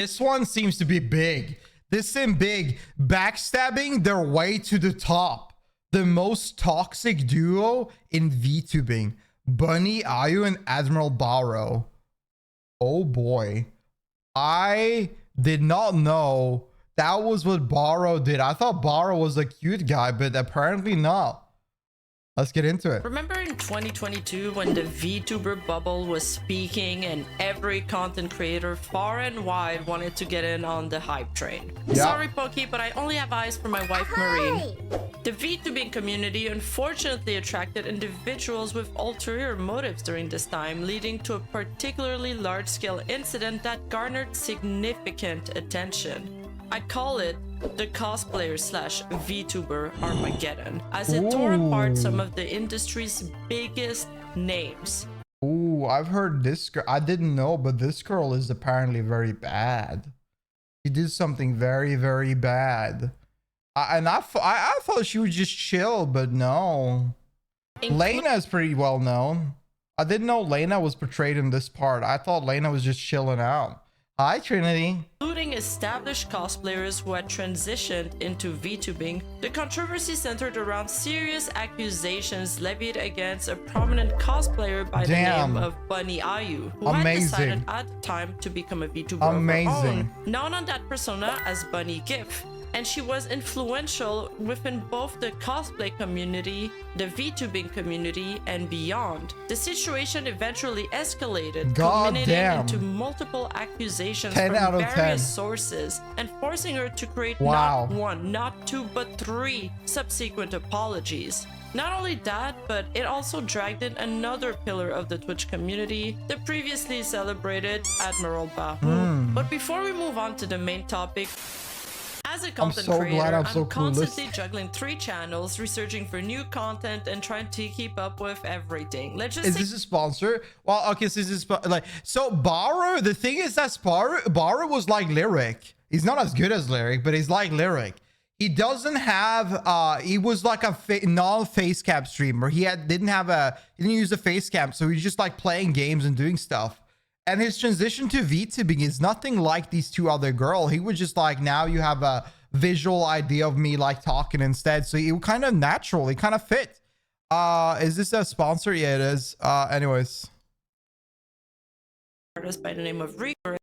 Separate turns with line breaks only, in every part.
This one seems to be big. This seems big. Backstabbing their way to the top. The most toxic duo in Vtubing. BunnyAyu and AdmiralBahroo. Oh boy. I did not know that was what Bahroo did. I thought Bahroo was a cute guy, but apparently not. Let's get into it.
Remember in 2022 when the VTuber bubble was speaking and every content creator far and wide wanted to get in on the hype train? Yeah. Sorry, Pokey, but I only have eyes for my wife, Marie. The VTubing community unfortunately attracted individuals with ulterior motives during this time, leading to a particularly large-scale incident that garnered significant attention. I call it the cosplayer slash VTuber Armageddon, as it tore apart some of the industry's biggest names.
Ooh, I've heard this girl. I didn't know, but this girl is apparently very bad. She did something very, very bad. I thought she would just chill, but no. Lena is pretty well known. I didn't know Lena was portrayed in this part. I thought Lena was just chilling out. Hi, Trinity.
Including established cosplayers who had transitioned into VTubing, the controversy centered around serious accusations levied against a prominent cosplayer by the name of BunnyAyu, who had decided at the time to become a VTuber of her own, known on that persona as Bunny GIF. And she was influential within both the cosplay community, the VTubing community, and beyond. The situation eventually escalated, culminating into multiple accusations from various sources, and forcing her to create not one, not two, but 3 subsequent apologies. Not only that, but it also dragged in another pillar of the Twitch community, the previously celebrated AdmiralBahroo. But before we move on to the main topic, as a content creator, I'm constantly juggling 3 channels, researching for new content, and trying to keep up with everything. Let's just
Is this a sponsor? Well, okay, so this is like, so Bahroo, the thing is that Bahroo was like Lyric. He's not as good as Lyric, but he's like Lyric. He doesn't have he was like a non-face cam streamer. He didn't use a face cam, so he's just like playing games and doing stuff. And his transition to VTubing is nothing like these 2 other girls. He was just like, now you have a visual idea of me like talking instead. So it was kind of natural. It kind of fit. Is this a sponsor? Yeah, it is. Anyways.
Artist by the name of Rima.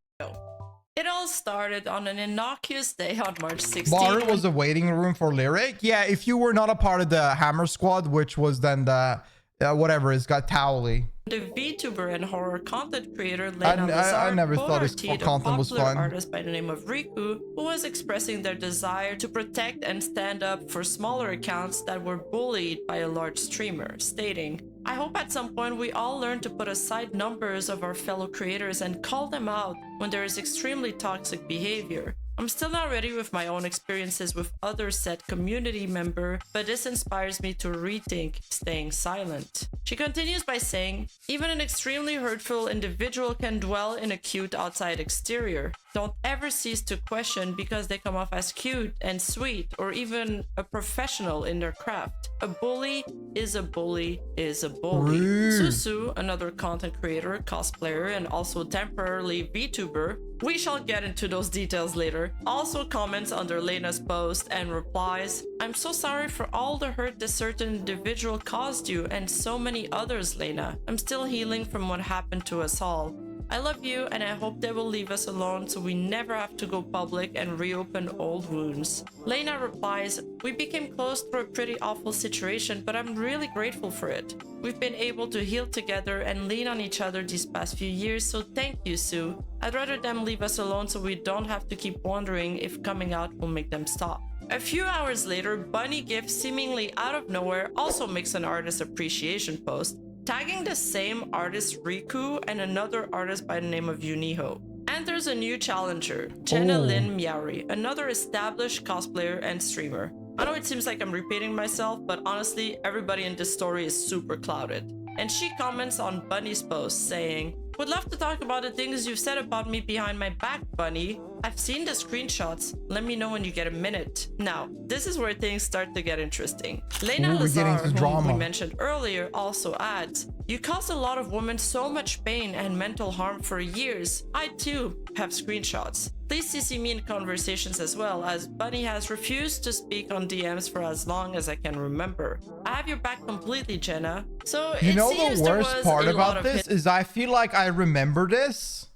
It all started on an innocuous day on March 16th.
Bahroo was a waiting room for Lyric. Yeah, if you were not a part of the Hammer Squad, which was then the whatever, it's got Towley.
The VTuber and horror content creator Lena
I never thought his content was fun.
Artist by the name of Riku, who was expressing their desire to protect and stand up for smaller accounts that were bullied by a large streamer, stating, "I hope at some point we all learn to put aside numbers of our fellow creators and call them out when there is extremely toxic behavior. I'm still not ready with my own experiences with other said community member, but this inspires me to rethink staying silent." She continues by saying, "Even an extremely hurtful individual can dwell in a cute outside exterior. Don't ever cease to question because they come off as cute and sweet or even a professional in their craft. A bully is a bully is a bully." Susu, another content creator, cosplayer, and also temporarily VTuber, we shall get into those details later, also comments under Lena's post and replies, "I'm so sorry for all the hurt this certain individual caused you and so many others, Lena. I'm still healing from what happened to us all. I love you and I hope they will leave us alone so we never have to go public and reopen old wounds." Lena replies, "We became close through a pretty awful situation, but I'm really grateful for it. We've been able to heal together and lean on each other these past few years, so thank you, Sue. I'd rather them leave us alone so we don't have to keep wondering if coming out will make them stop." A few hours later, Bunny GIF, seemingly out of nowhere, also makes an artist appreciation post, tagging the same artist Riku and another artist by the name of Yuniho. And there's a new challenger, Jenna Lynn Miauri, another established cosplayer and streamer. I know it seems like I'm repeating myself, but honestly, everybody in this story is super clouded. And she comments on Bunny's post saying, "Would love to talk about the things you've said about me behind my back, Bunny. I've seen the screenshots. Let me know when you get a minute." Now, this is where things start to get interesting. Lena Lazar, whom we mentioned earlier, also adds, You caused a lot of women so much pain and mental harm for years. I too have screenshots. Please CC me in conversations as well, as Bunny has refused to speak on DMs for as long as I can remember. I have your back completely, Jenna. So
You know the worst part about this is I feel like I remember this,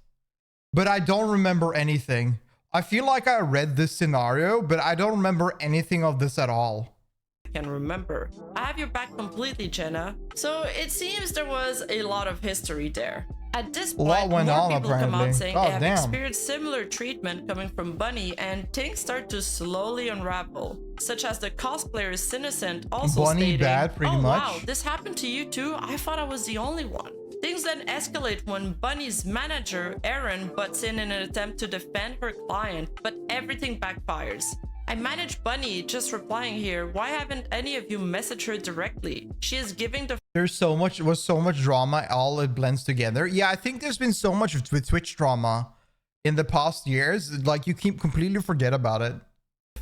but I don't remember anything. I feel like I read this scenario, but I don't remember anything of this at all.
Can remember. I have your back completely, Jenna. So it seems there was a lot of history there. At this point, more people come out saying they have experienced similar treatment coming from Bunny, and things start to slowly unravel. Such as the cosplayer's innocent also stating,
bad, pretty much.
Wow, this happened to you too? I thought I was the only one. Things then escalate when Bunny's manager, Erin, butts in an attempt to defend her client, but everything backfires. I manage Bunny, just replying here, why haven't any of you messaged her directly? She is giving the—
There's so much drama, all it blends together. Yeah, I think there's been so much with Twitch drama in the past years, like you completely forget about it.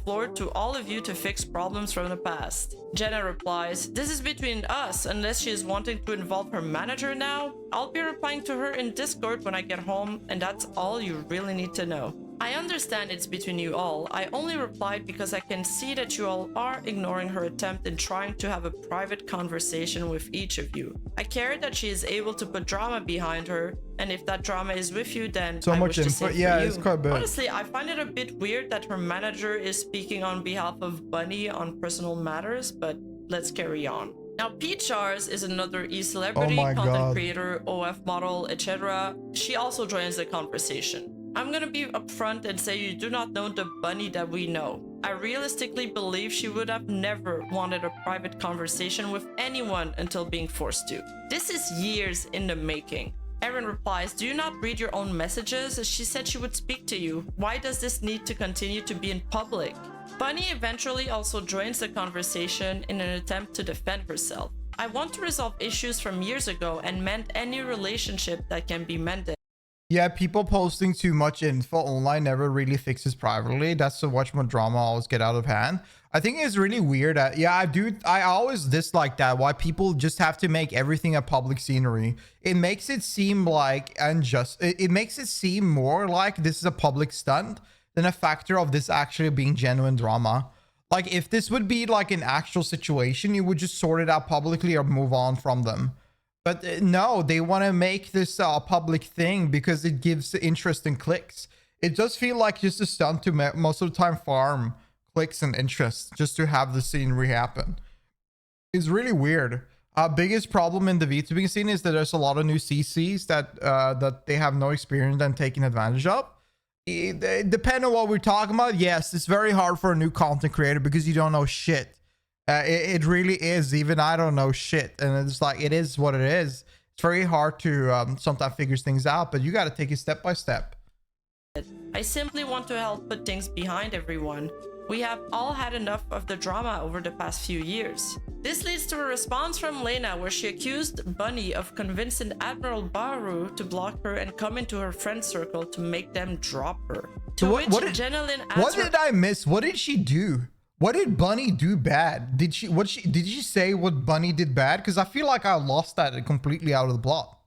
Floor to all of you to fix problems from the past. Jenna replies, this is between us, unless she is wanting to involve her manager now. I'll be replying to her in Discord when I get home, and that's all you really need to know. I understand it's between you all. I only replied because I can see that you all are ignoring her attempt in trying to have a private conversation with each of you. I care that she is able to put drama behind her, and if that drama is with you, then
so
I
much
wish to say for
yeah,
you.
it's quite bad.
Honestly, I find it a bit weird that her manager is speaking on behalf of Bunny on personal matters, but let's carry on. Now, Peachars is another e-celebrity, content creator, OF model, etc. She also joins the conversation. I'm gonna be upfront and say you do not know the Bunny that we know. I realistically believe she would have never wanted a private conversation with anyone until being forced to. This is years in the making. Erin replies, do you not read your own messages? She said she would speak to you. Why does this need to continue to be in public? Bunny eventually also joins the conversation in an attempt to defend herself. I want to resolve issues from years ago and mend any relationship that can be mended.
Yeah, people posting too much info online never really fixes privately. That's so much more drama always get out of hand. I think it's really weird. I always dislike that. Why people just have to make everything a public scenery. It makes it seem like unjust. It makes it seem more like this is a public stunt than a factor of this actually being genuine drama. Like if this would be like an actual situation, you would just sort it out publicly or move on from them. But no, they want to make this a public thing because it gives interest and clicks. It does feel like just a stunt to most of the time farm clicks and interest just to have the scenery happen. It's really weird. Biggest problem in the Vtubing scene is that there's a lot of new CCs that they have no experience and taking advantage of. Depending on what we're talking about, yes, it's very hard for a new content creator because you don't know shit. It really is. Even I don't know shit, and it's like it is what it is. It's very hard to sometimes figure things out, but you got to take it step by step.
I simply want to help put things behind everyone. We have all had enough of the drama over the past few years. This leads to a response from Lena where she accused Bunny of convincing AdmiralBahroo to block her and come into her friend circle to make them drop her. To which Jenna Lynn answered,
what did I miss? What did she do? What did Bunny do bad? Did she say what Bunny did bad? Because I feel like I lost that completely out of the plot.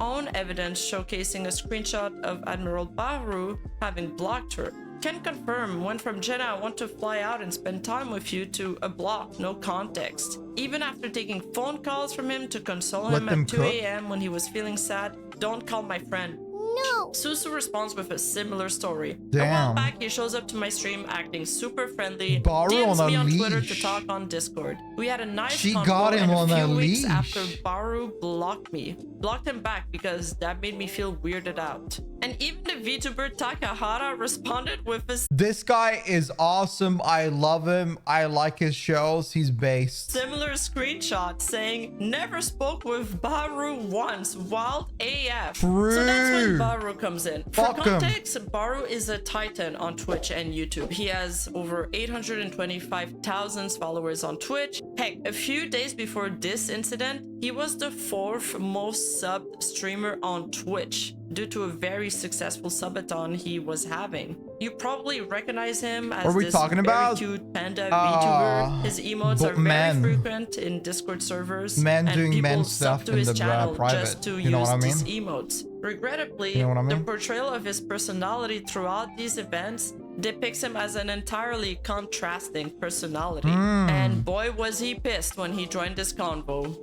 Own evidence showcasing a screenshot of AdmiralBahroo having blocked her. Can confirm, went from Jenna, I want to fly out and spend time with you, to a block, no context. Even after taking phone calls from him to console him at 2 a.m. when he was feeling sad, don't call my friend. No. Susu responds with a similar story.
Damn.
A while back, he shows up to my stream acting super friendly,
Bahroo
DMs me on
leash.
Twitter to talk on Discord. We had a nice
She
convo,
got him
and
on
a few
a
weeks
leash.
after Bahroo blocked me. Blocked him back because that made me feel weirded out. And even the VTuber Takahara responded with a
This guy is awesome. I love him. I like his shows. He's based.
similar screenshot saying, never spoke with Bahroo once, wild AF.
True.
So that's when Bahroo comes in.
Fuck
For
'em.
context, Bahroo is a titan on Twitch and YouTube. He has over 825,000 followers on Twitch. Heck, a few days before this incident, he was the 4th most subbed streamer on Twitch due to a very successful subathon he was having. You probably recognize him as
What are we
this
talking
very
about?
cute panda VTuber. His emotes are very
men.
frequent in Discord servers,
Men
and
doing
people
men
sub
stuff
to
in
his
the
channel
private.
just to
You know
use
what I
these
mean?
emotes. Regrettably,
You know what I
the
mean?
portrayal of his personality throughout these events depicts him as an entirely contrasting personality. And boy was he pissed when he joined this convo.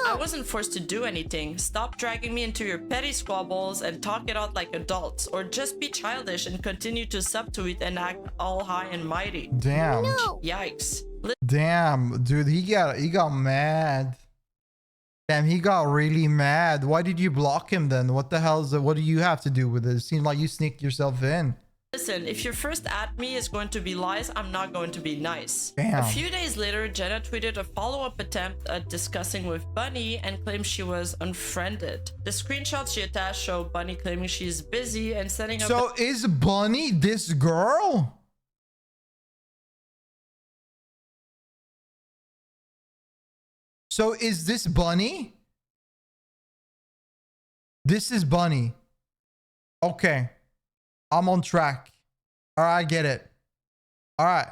I wasn't forced to do anything. Stop dragging me into your petty squabbles and talk it out like adults, or just be childish and continue to subtweet and act all high and mighty.
Damn.
Yikes.
Damn, dude, he got mad. Damn, he got really mad. Why did you block him then? What the hell is it? What do you have to do with it? It seems like you sneaked yourself in.
Listen, if your first at me is going to be lies, I'm not going to be nice.
Damn.
A few days later, Jenna tweeted a follow-up attempt at discussing with Bunny and claimed she was unfriended. The screenshots she attached show Bunny claiming she's busy and setting up.
So is Bunny this girl? So is this Bunny? This is Bunny. Okay. I'm on track. All right, I get it. All right.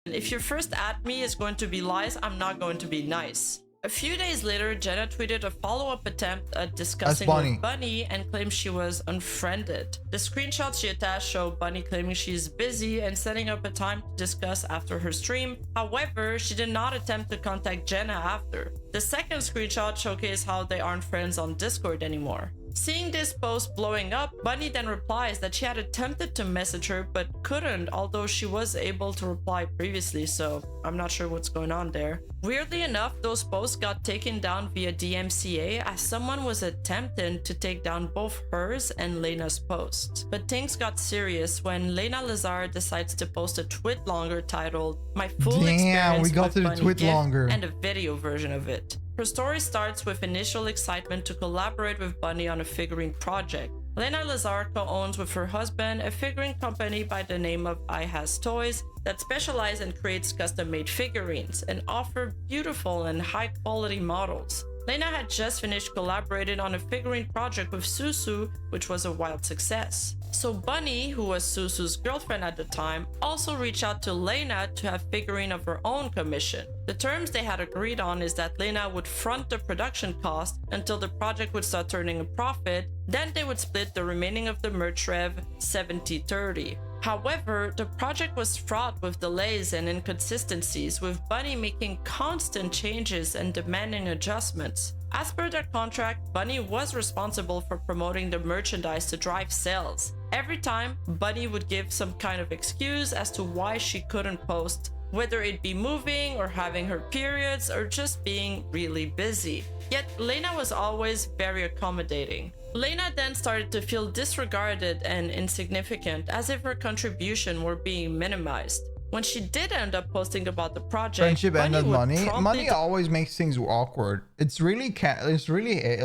If your first at me is going to be lies, I'm not going to be nice. A few days later, Jenna tweeted a follow-up attempt at discussing with Bunny and claimed she was unfriended. The screenshots she attached show Bunny claiming she's busy and setting up a time to discuss after her stream. However, she did not attempt to contact Jenna after. The second screenshot showcased how they aren't friends on Discord anymore. Seeing this post blowing up, Bunny then replies that she had attempted to message her but couldn't, although she was able to reply previously, so I'm not sure what's going on there. Weirdly enough, those posts got taken down via DMCA as someone was attempting to take down both hers and Lena's posts. But things got serious when Lena Lazar decides to post a tweet longer titled "My Full Experience
we got
with
to the
Bunny
tweet
Gift"
longer.
and a video version of it. Her story starts with initial excitement to collaborate with Bunny on a figurine project. Lena Lazar co-owns with her husband a figurine company by the name of I Has Toys that specializes and creates custom-made figurines and offer beautiful and high-quality models. Lena had just finished collaborating on a figurine project with Susu, which was a wild success. So Bunny, who was Susu's girlfriend at the time, also reached out to Lena to have figurine of her own commission. The terms they had agreed on is that Lena would front the production cost until the project would start turning a profit, then they would split the remaining of the merch rev 70-30. However, the project was fraught with delays and inconsistencies, with Bunny making constant changes and demanding adjustments. As per their contract, Bunny was responsible for promoting the merchandise to drive sales. Every time, Bunny would give some kind of excuse as to why she couldn't post, whether it be moving or having her periods or just being really busy. Yet Lena was always very accommodating. Lena then started to feel disregarded and insignificant, as if her contribution were being minimized. When she did end up posting about the project,
Friendship
Bunny
ended
would
money.
promptly
Money always makes things awkward. It's really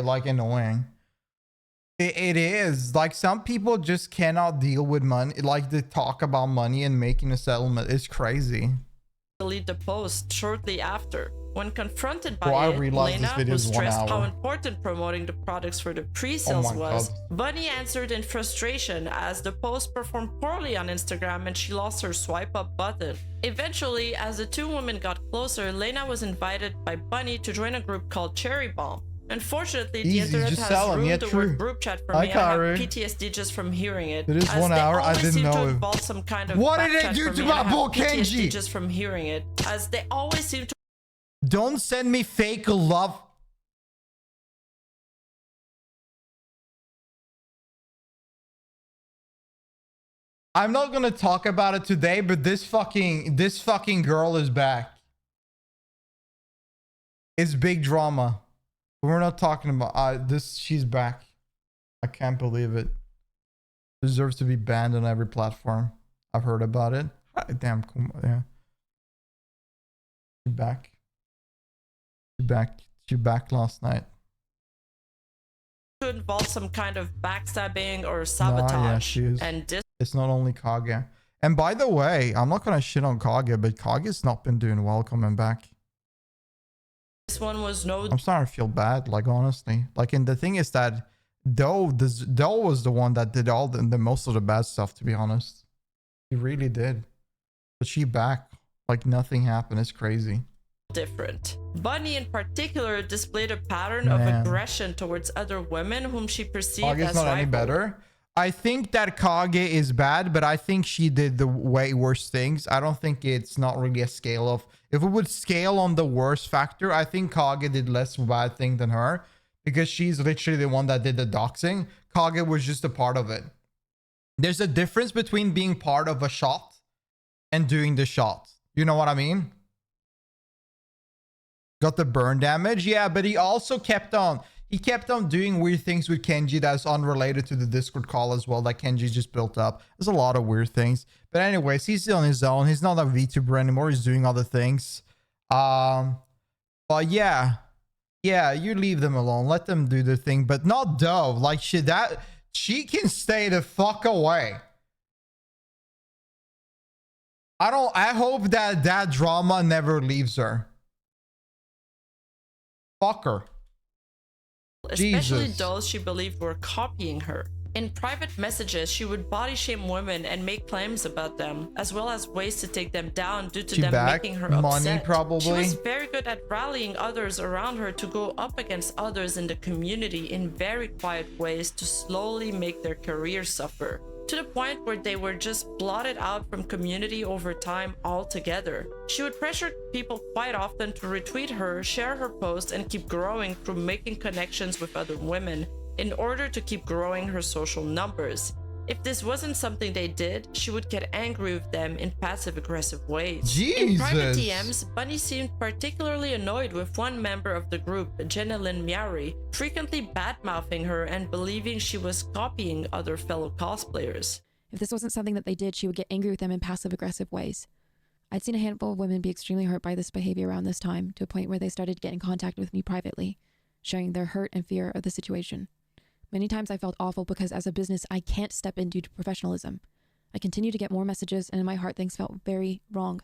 like annoying. It is like some people just cannot deal with money. Like they talk about money and making a settlement. It's crazy.
delete the post shortly after. When confronted by
I
it,
realized
Lena,
this video
who
is 1
stressed how
hour.
important promoting the products for the pre-sales
Oh my
was,
God.
Bunny answered in frustration as the post performed poorly on Instagram and she lost her swipe up button. Eventually, as the two women got closer, Lena was invited by Bunny to join a group called Cherry Bomb. Unfortunately, the
Easy,
internet
just
has
sell 'em.
ruined
Yeah,
the
true.
word group chat for
Hi,
me. I have
Kari.
PTSD just from hearing it.
It is
as
1
they
hour. I
always
didn't
seem to
know.
involve some kind of
What
back
did they
chat
do
for
to
me,
my
and I have
boy
PTSD
Kenji?
just from hearing it, as they always seem to
Don't send me fake love. I'm not gonna talk about it today, but this fucking girl is back. It's big drama. We're not talking about this. She's back. I can't believe it. Deserves to be banned on every platform. I've heard about it. Damn, yeah. She's back. She's back. She's back last night.
could involve some kind of backstabbing or
Nah,
sabotage.
yeah, she is.
And
It's not only Kage. And by the way, I'm not gonna shit on Kage, but Kage's not been doing well coming back.
this one was no
I'm starting to feel bad, like honestly. Like, and the thing is that Doe was the one that did all the most of the bad stuff, to be honest. He really did. But she back like nothing happened. It's crazy.
different. Bunny in particular displayed a pattern
Man.
of aggression towards other women whom she perceived
Kage's
as
not
rival.
any better. I think that Kage is bad, but I think she did the way worse things. I don't think it's not really a scale of... If we would scale on the worst factor, I think Kage did less bad thing than her, because she's literally the one that did the doxing. Kage was just a part of it. There's a difference between being part of a shot and doing the shot. You know what I mean? Got the burn damage. Yeah, but he also kept on... He kept on doing weird things with Kenji that's unrelated to the Discord call as well, that Kenji just built up. There's a lot of weird things. But anyways, he's on his own. He's not a VTuber anymore. He's doing other things. But yeah. Yeah, you leave them alone. Let them do their thing. But not Dove. Like, she can stay the fuck away. I hope that drama never leaves her. Fuck her.
Especially
Jesus.
those she believed were copying her. In private messages, she would body shame women and make claims about them, as well as ways to take them down due to
She
them
back?
making her
Money,
upset.
probably?
She was very good at rallying others around her to go up against others in the community in very quiet ways to slowly make their careers suffer, to the point where they were just blotted out from community over time altogether. She would pressure people quite often to retweet her, share her posts, and keep growing through making connections with other women in order to keep growing her social numbers. If this wasn't something they did, she would get angry with them in passive-aggressive ways. In private
Jesus.
DMs, Bunny seemed particularly annoyed with one member of the group, Jenilyn Miari, frequently bad-mouthing her and believing she was copying other fellow cosplayers.
If this wasn't something that they did, she would get angry with them in passive-aggressive ways. I'd seen a handful of women be extremely hurt by this behavior around this time, to a point where they started to get in contact with me privately, sharing their hurt and fear of the situation. Many times I felt awful because as a business, I can't step in due to professionalism. I continue to get more messages, and in my heart, things felt very wrong.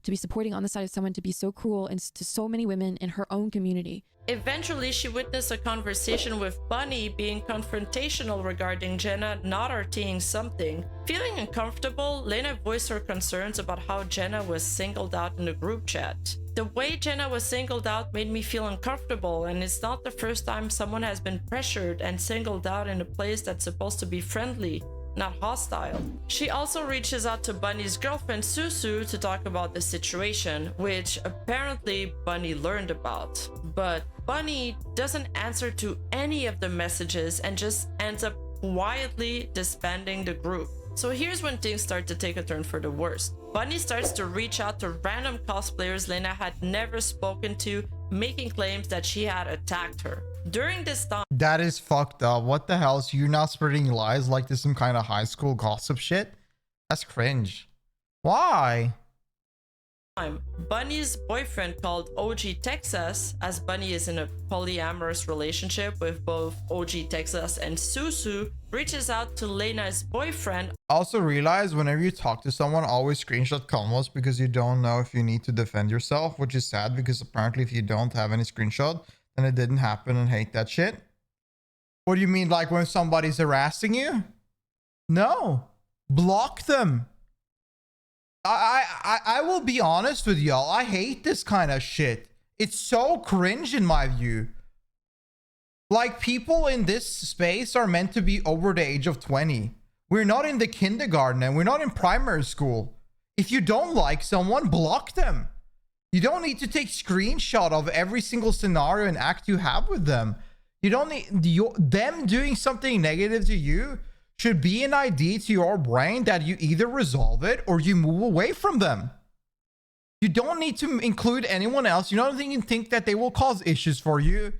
To be supporting on the side of someone to be so cruel and to so many women in her own community.
Eventually, she witnessed a conversation with Bunny being confrontational regarding Jenna not RTing something. Feeling uncomfortable, Lena voiced her concerns about how Jenna was singled out in the group chat. The way Jenna was singled out made me feel uncomfortable, and it's not the first time someone has been pressured and singled out in a place that's supposed to be friendly, not hostile. She also reaches out to Bunny's girlfriend Susu to talk about the situation, which apparently Bunny learned about. But Bunny doesn't answer to any of the messages and just ends up quietly disbanding the group. So here's when things start to take a turn for the worst. Bunny starts to reach out to random cosplayers Lena had never spoken to, making claims that she had attacked her. During this time,
That is fucked up. What the hell? So you're not spreading lies like this, some kind of high school gossip shit? That's cringe. Why?
Bunny's boyfriend, called OG Texas, as Bunny is in a polyamorous relationship with both OG Texas and Susu, reaches out to Lena's boyfriend.
Also realize whenever you talk to someone, always screenshot combos, because you don't know if you need to defend yourself, which is sad because apparently if you don't have any screenshot, then it didn't happen, and hate that shit. What do you mean, like when somebody's harassing you? No. Block them. I will be honest with y'all. I hate this kind of shit. It's so cringe in my view. Like, people in this space are meant to be over the age of 20. We're not in the kindergarten and we're not in primary school. If you don't like someone, block them. You don't need to take screenshot of every single scenario and act you have with them. You don't need them doing something negative to you should be an idea to your brain that you either resolve it or you move away from them. You don't need to include anyone else. You don't even think that they will cause issues for you.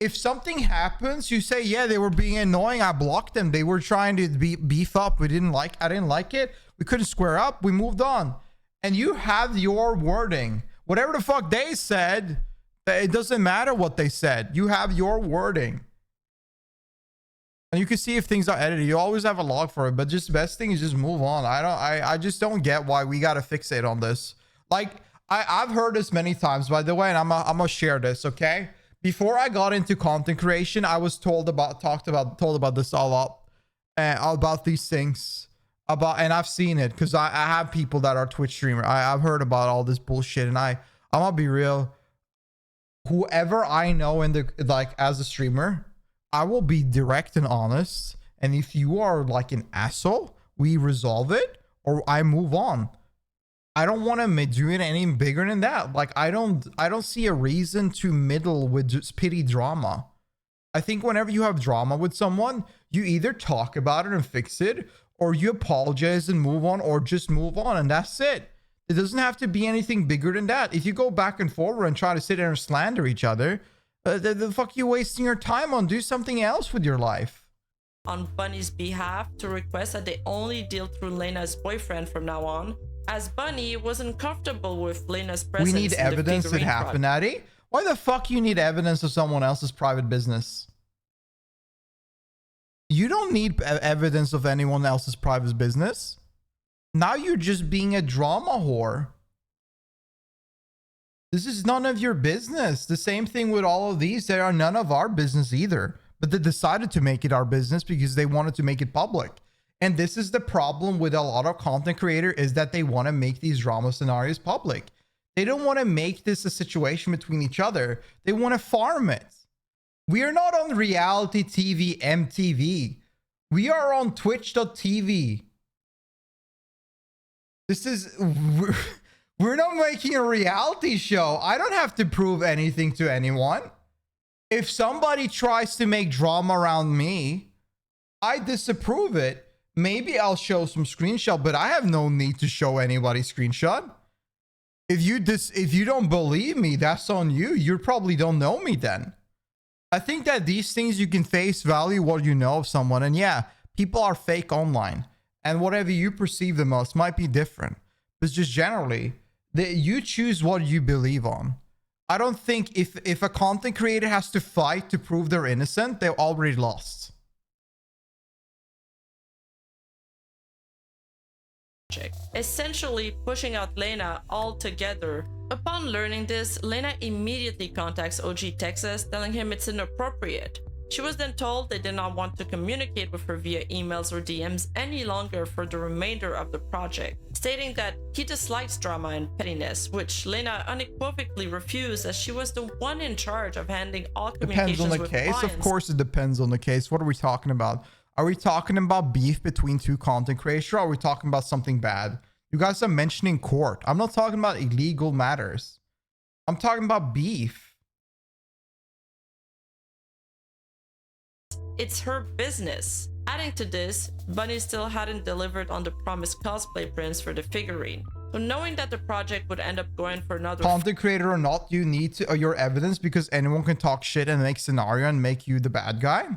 If something happens, you say, yeah, they were being annoying. I blocked them. They were trying to beef up. I didn't like it. We couldn't square up. We moved on. And you have your wording. Whatever the fuck they said, it doesn't matter what they said. You have your wording. And you can see if things are edited. You always have a log for it, but just best thing is just move on. I just don't get why we got to fixate on this. Like, I've heard this many times, by the way, and I'm gonna share this, okay? Before I got into content creation, I was told about this a lot, about these things, and I've seen it because I have people that are Twitch streamer. I've heard about all this bullshit, and I'm gonna be real. Whoever I know in the, like, as a streamer, I will be direct and honest. And if you are like an asshole, we resolve it or I move on. I don't want to do it any bigger than that. Like, I don't see a reason to middle with just pity drama. I think whenever you have drama with someone, you either talk about it and fix it, or you apologize and move on, or just move on, and that's it. It doesn't have to be anything bigger than that. If you go back and forward and try to sit there and slander each other, the fuck you wasting your time on? Do something else with your life.
On Bunny's behalf to request that they only deal through Lena's boyfriend from now on, as Bunny wasn't comfortable with Lena's presence.
We need
in
evidence
the
it happened, Addy. Why the fuck you need evidence of someone else's private business? You don't need evidence of anyone else's private business. Now you're just being a drama whore. This is none of your business. The same thing with all of these. They are none of our business either. But they decided to make it our business because they wanted to make it public. And this is the problem with a lot of content creators, is that they want to make these drama scenarios public. They don't want to make this a situation between each other. They want to farm it. We are not on reality TV, MTV. We are on twitch.tv. This is... We're not making a reality show. I don't have to prove anything to anyone. If somebody tries to make drama around me, I disapprove it. Maybe I'll show some screenshot, but I have no need to show anybody screenshot. If you don't believe me, that's on you. You probably don't know me then. I think that these things, you can face value what you know of someone. And yeah, people are fake online. And whatever you perceive them as might be different. But just generally, you choose what you believe on. I don't think if a content creator has to fight to prove they're innocent, they're already lost.
Essentially pushing out Lena altogether. Upon learning this, Lena immediately contacts OG Texas, telling him it's inappropriate. She was then told they did not want to communicate with her via emails or DMs any longer for the remainder of the project, stating that he dislikes drama and pettiness, which Lena unequivocally refused, as she was the one in charge of handling all communications
Depends on the
with
case.
clients.
Of course it depends on the case. What are we talking about? Are we talking about beef between two content creators, or are we talking about something bad? You guys are mentioning court. I'm not talking about illegal matters. I'm talking about beef.
It's her business. Adding to this, Bunny still hadn't delivered on the promised cosplay prints for the figurine. So knowing that the project would end up going for another
Content creator or not, you need your evidence, because anyone can talk shit and make scenario and make you the bad guy.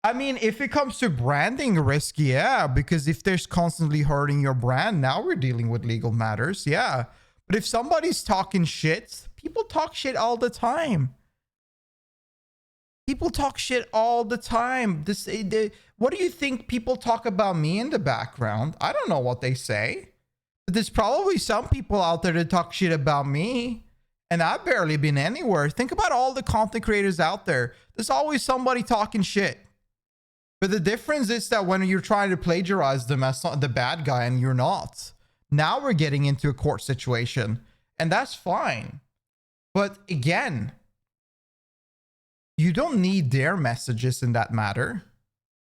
I mean, if it comes to branding risk, yeah, because if there's constantly hurting your brand, now we're dealing with legal matters, yeah. But if somebody's talking shit, people talk shit all the time. People talk shit all the time. What do you think people talk about me in the background? I don't know what they say. But there's probably some people out there that talk shit about me. And I've barely been anywhere. Think about all the content creators out there. There's always somebody talking shit. But the difference is that when you're trying to plagiarize them as the bad guy and you're not, now we're getting into a court situation, and that's fine. But again, you don't need their messages in that matter.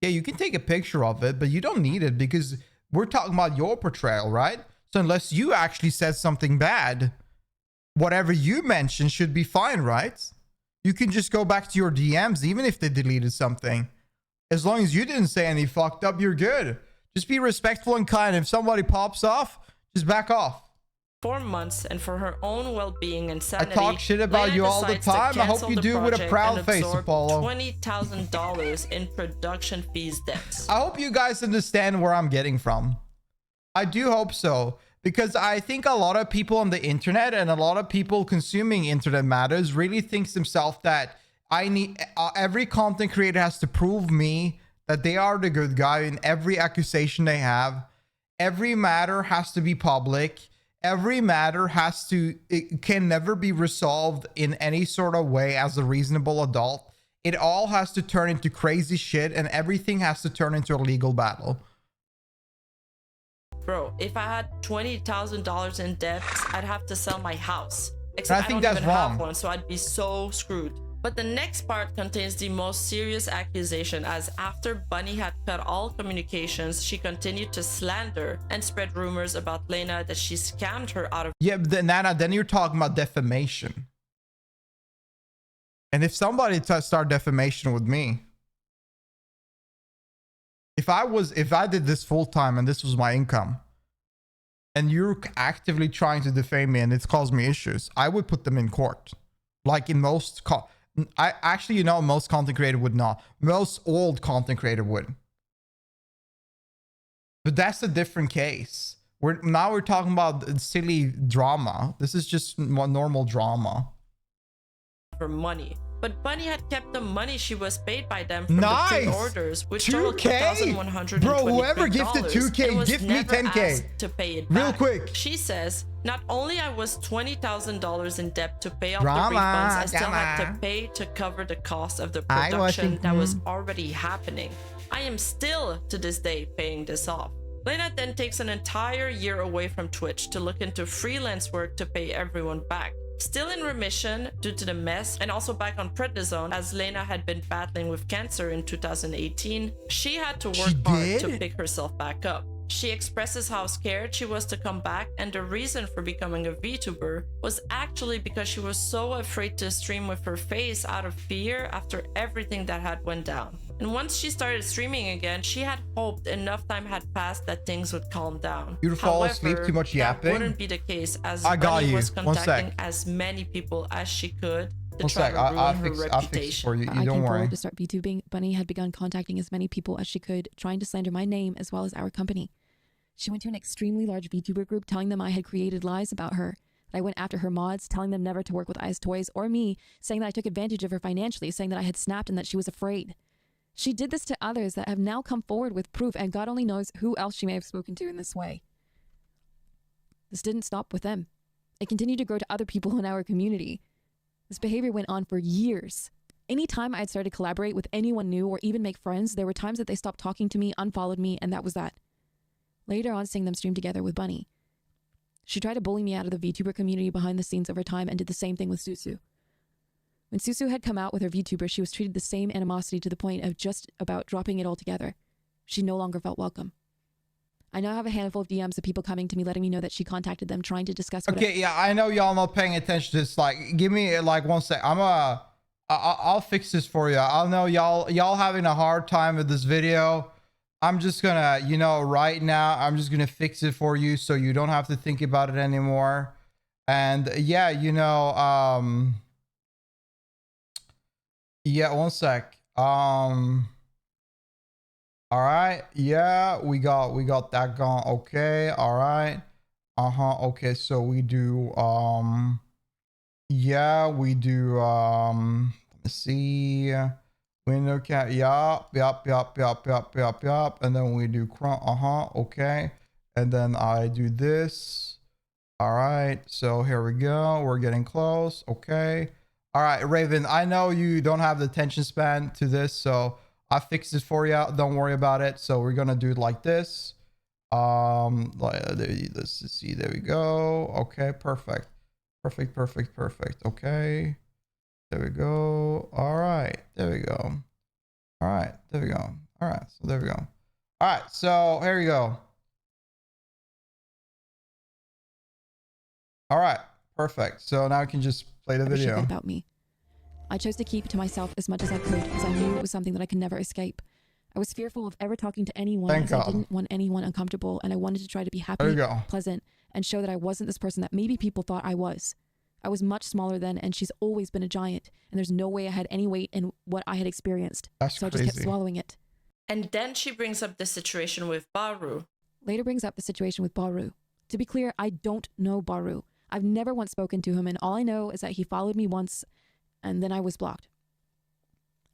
Yeah, you can take a picture of it, but you don't need it, because we're talking about your portrayal, right? So unless you actually said something bad, whatever you mentioned should be fine, right? You can just go back to your DMs, even if they deleted something. As long as you didn't say any fucked up, you're good. Just be respectful and kind. If somebody pops off, just back off.
4 months, and for her own well-being and sanity,
I talk shit about
Lena
you all the
decides to
time. I hope
cancel
you
the
do with a
project
proud
and
face,
absorb
Apollo.
$20,000 in production fees debts.
I hope you guys understand where I'm getting from. I do hope so, because I think a lot of people on the internet and a lot of people consuming internet matters really thinks themselves that I need every content creator has to prove me that they are the good guy in every accusation they have. Every matter has to be public. Every matter it can never be resolved in any sort of way as a reasonable adult. It all has to turn into crazy shit, and everything has to turn into a legal battle.
Bro, if I had $20,000 in debt, I'd have to sell my house. Except
I think
don't
that's
even
wrong.
have one, so I'd be so screwed. But the next part contains the most serious accusation, as after Bunny had cut all communications, she continued to slander and spread rumors about Lena that she scammed her out of—
Yeah, but then, Nana, then you're talking about defamation. And if somebody start defamation with me, if I did this full time and this was my income, and you're actively trying to defame me and it's caused me issues, I would put them in court. Like in most, most content creator would not. Most old content creator would. But that's a different case. Now we're talking about silly drama. This is just normal drama.
her money. But Bunny had kept the money she was paid by them from the pre-orders, which totaled
2K?
$2,120.
Bro, whoever gifted 2K, gift me 10K.
To pay it
real
back.
quick.
She says, not only I was $20,000 in debt to pay off
Drama,
the refunds, I still had
drama.
to pay to cover the cost of the production that was already happening. I am still, to this day, paying this off. Lena then takes an entire year away from Twitch to look into freelance work to pay everyone back. Still in remission due to the mess and also back on prednisone as Lena had been battling with cancer in 2018, she had to work hard to pick herself back up. She expresses how scared she was to come back, and the reason for becoming a VTuber was actually because she was so afraid to stream with her face out of fear after everything that had went down. And once she started streaming again, she had hoped enough time had passed that things would calm down.
You'd fall asleep, too much yapping?
That wouldn't be the case, as
I got
Bunny
you.
was
1
contacting
sec.
as many people as she could to
1
try
sec.
to ruin
I'll
her
fix it
reputation.
for you. You
I
don't
came
worry.
forward to start Vtubing. Bunny had begun contacting as many people as she could, trying to slander my name as well as our company. She went to an extremely large VTuber group telling them I had created lies about her, that I went after her mods, telling them never to work with I's Toys or me, saying that I took advantage of her financially, saying that I had snapped and that she was afraid. She did this to others that have now come forward with proof, and God only knows who else she may have spoken to in this way. This didn't stop with them. It continued to grow to other people in our community. This behavior went on for years. Anytime I had started to collaborate with anyone new or even make friends, there were times that they stopped talking to me, unfollowed me, and that was that. Later on, seeing them stream together with Bunny. She tried to bully me out of the VTuber community behind the scenes over time and did the same thing with Susu. When Susu had come out with her VTuber, she was treated the same animosity to the point of just about dropping it all together. She no longer felt welcome. I now have a handful of DMs of people coming to me letting me know that she contacted them trying to discuss
Okay, yeah, I know y'all not paying attention to this. Like, give me like 1 sec. I'll fix this for you. I know y'all having a hard time with this video. I'm just gonna, right now, I'm just gonna fix it for you so you don't have to think about it anymore. And yeah, yeah, 1 sec. All right. Yeah, we got that gone. Okay. All right. Okay. So we do, yeah, we do, let's see. Window cat. Yup. And then we do okay. And then I do this. All right. So here we go. We're getting close. Okay. All right, Raven, I know you don't have the attention span to this, so I fixed it for you. Don't worry about it. So we're gonna do it like this. Let's see. There we go. Okay, perfect. Okay, there we go. All right, there we go. All right, there we go. All right, so there we go. All right, so here we go. All right, perfect. So now I can just play the video.
About me. I chose to keep it to myself as much as I could, as I knew it was something that I could never escape. I was fearful of ever talking to anyone, as I didn't want anyone uncomfortable, and I wanted to try to be happy, pleasant, and show that I wasn't this person that maybe people thought I was. I was much smaller then, and she's always been a giant, and there's no way I had any weight in what I had experienced. So I just kept swallowing it.
And then she brings up the situation with Bahroo.
Later brings up the situation with Bahroo. To be clear, I don't know Bahroo. I've never once spoken to him, and all I know is that he followed me once, and then I was blocked.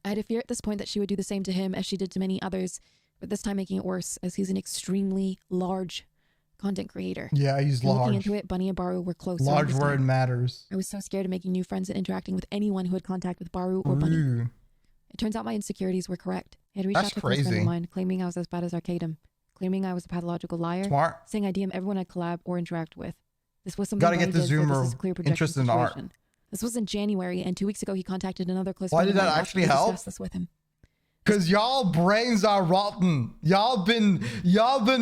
I had a fear at this point that she would do the same to him as she did to many others, but this time making it worse as he's an extremely large content creator.
Yeah, he's
And
large.
looking into it, Bunny and Bahroo were close.
Large word matters.
I was so scared of making new friends and interacting with anyone who had contact with Bahroo or Bunny.
Ooh.
It turns out my insecurities were correct. I had reached out to a close friend of mine, claiming I was as bad as Arcadum, claiming I was a pathological liar,
Smart.
saying I DM everyone I collab or interact with. This was something
Gotta get the zoomer interest in art.
This was in January, and 2 weeks ago he contacted another close
Why
friend
did
of mine
that actually help?
discuss this with him.
Cause y'all brains are rotten. Y'all been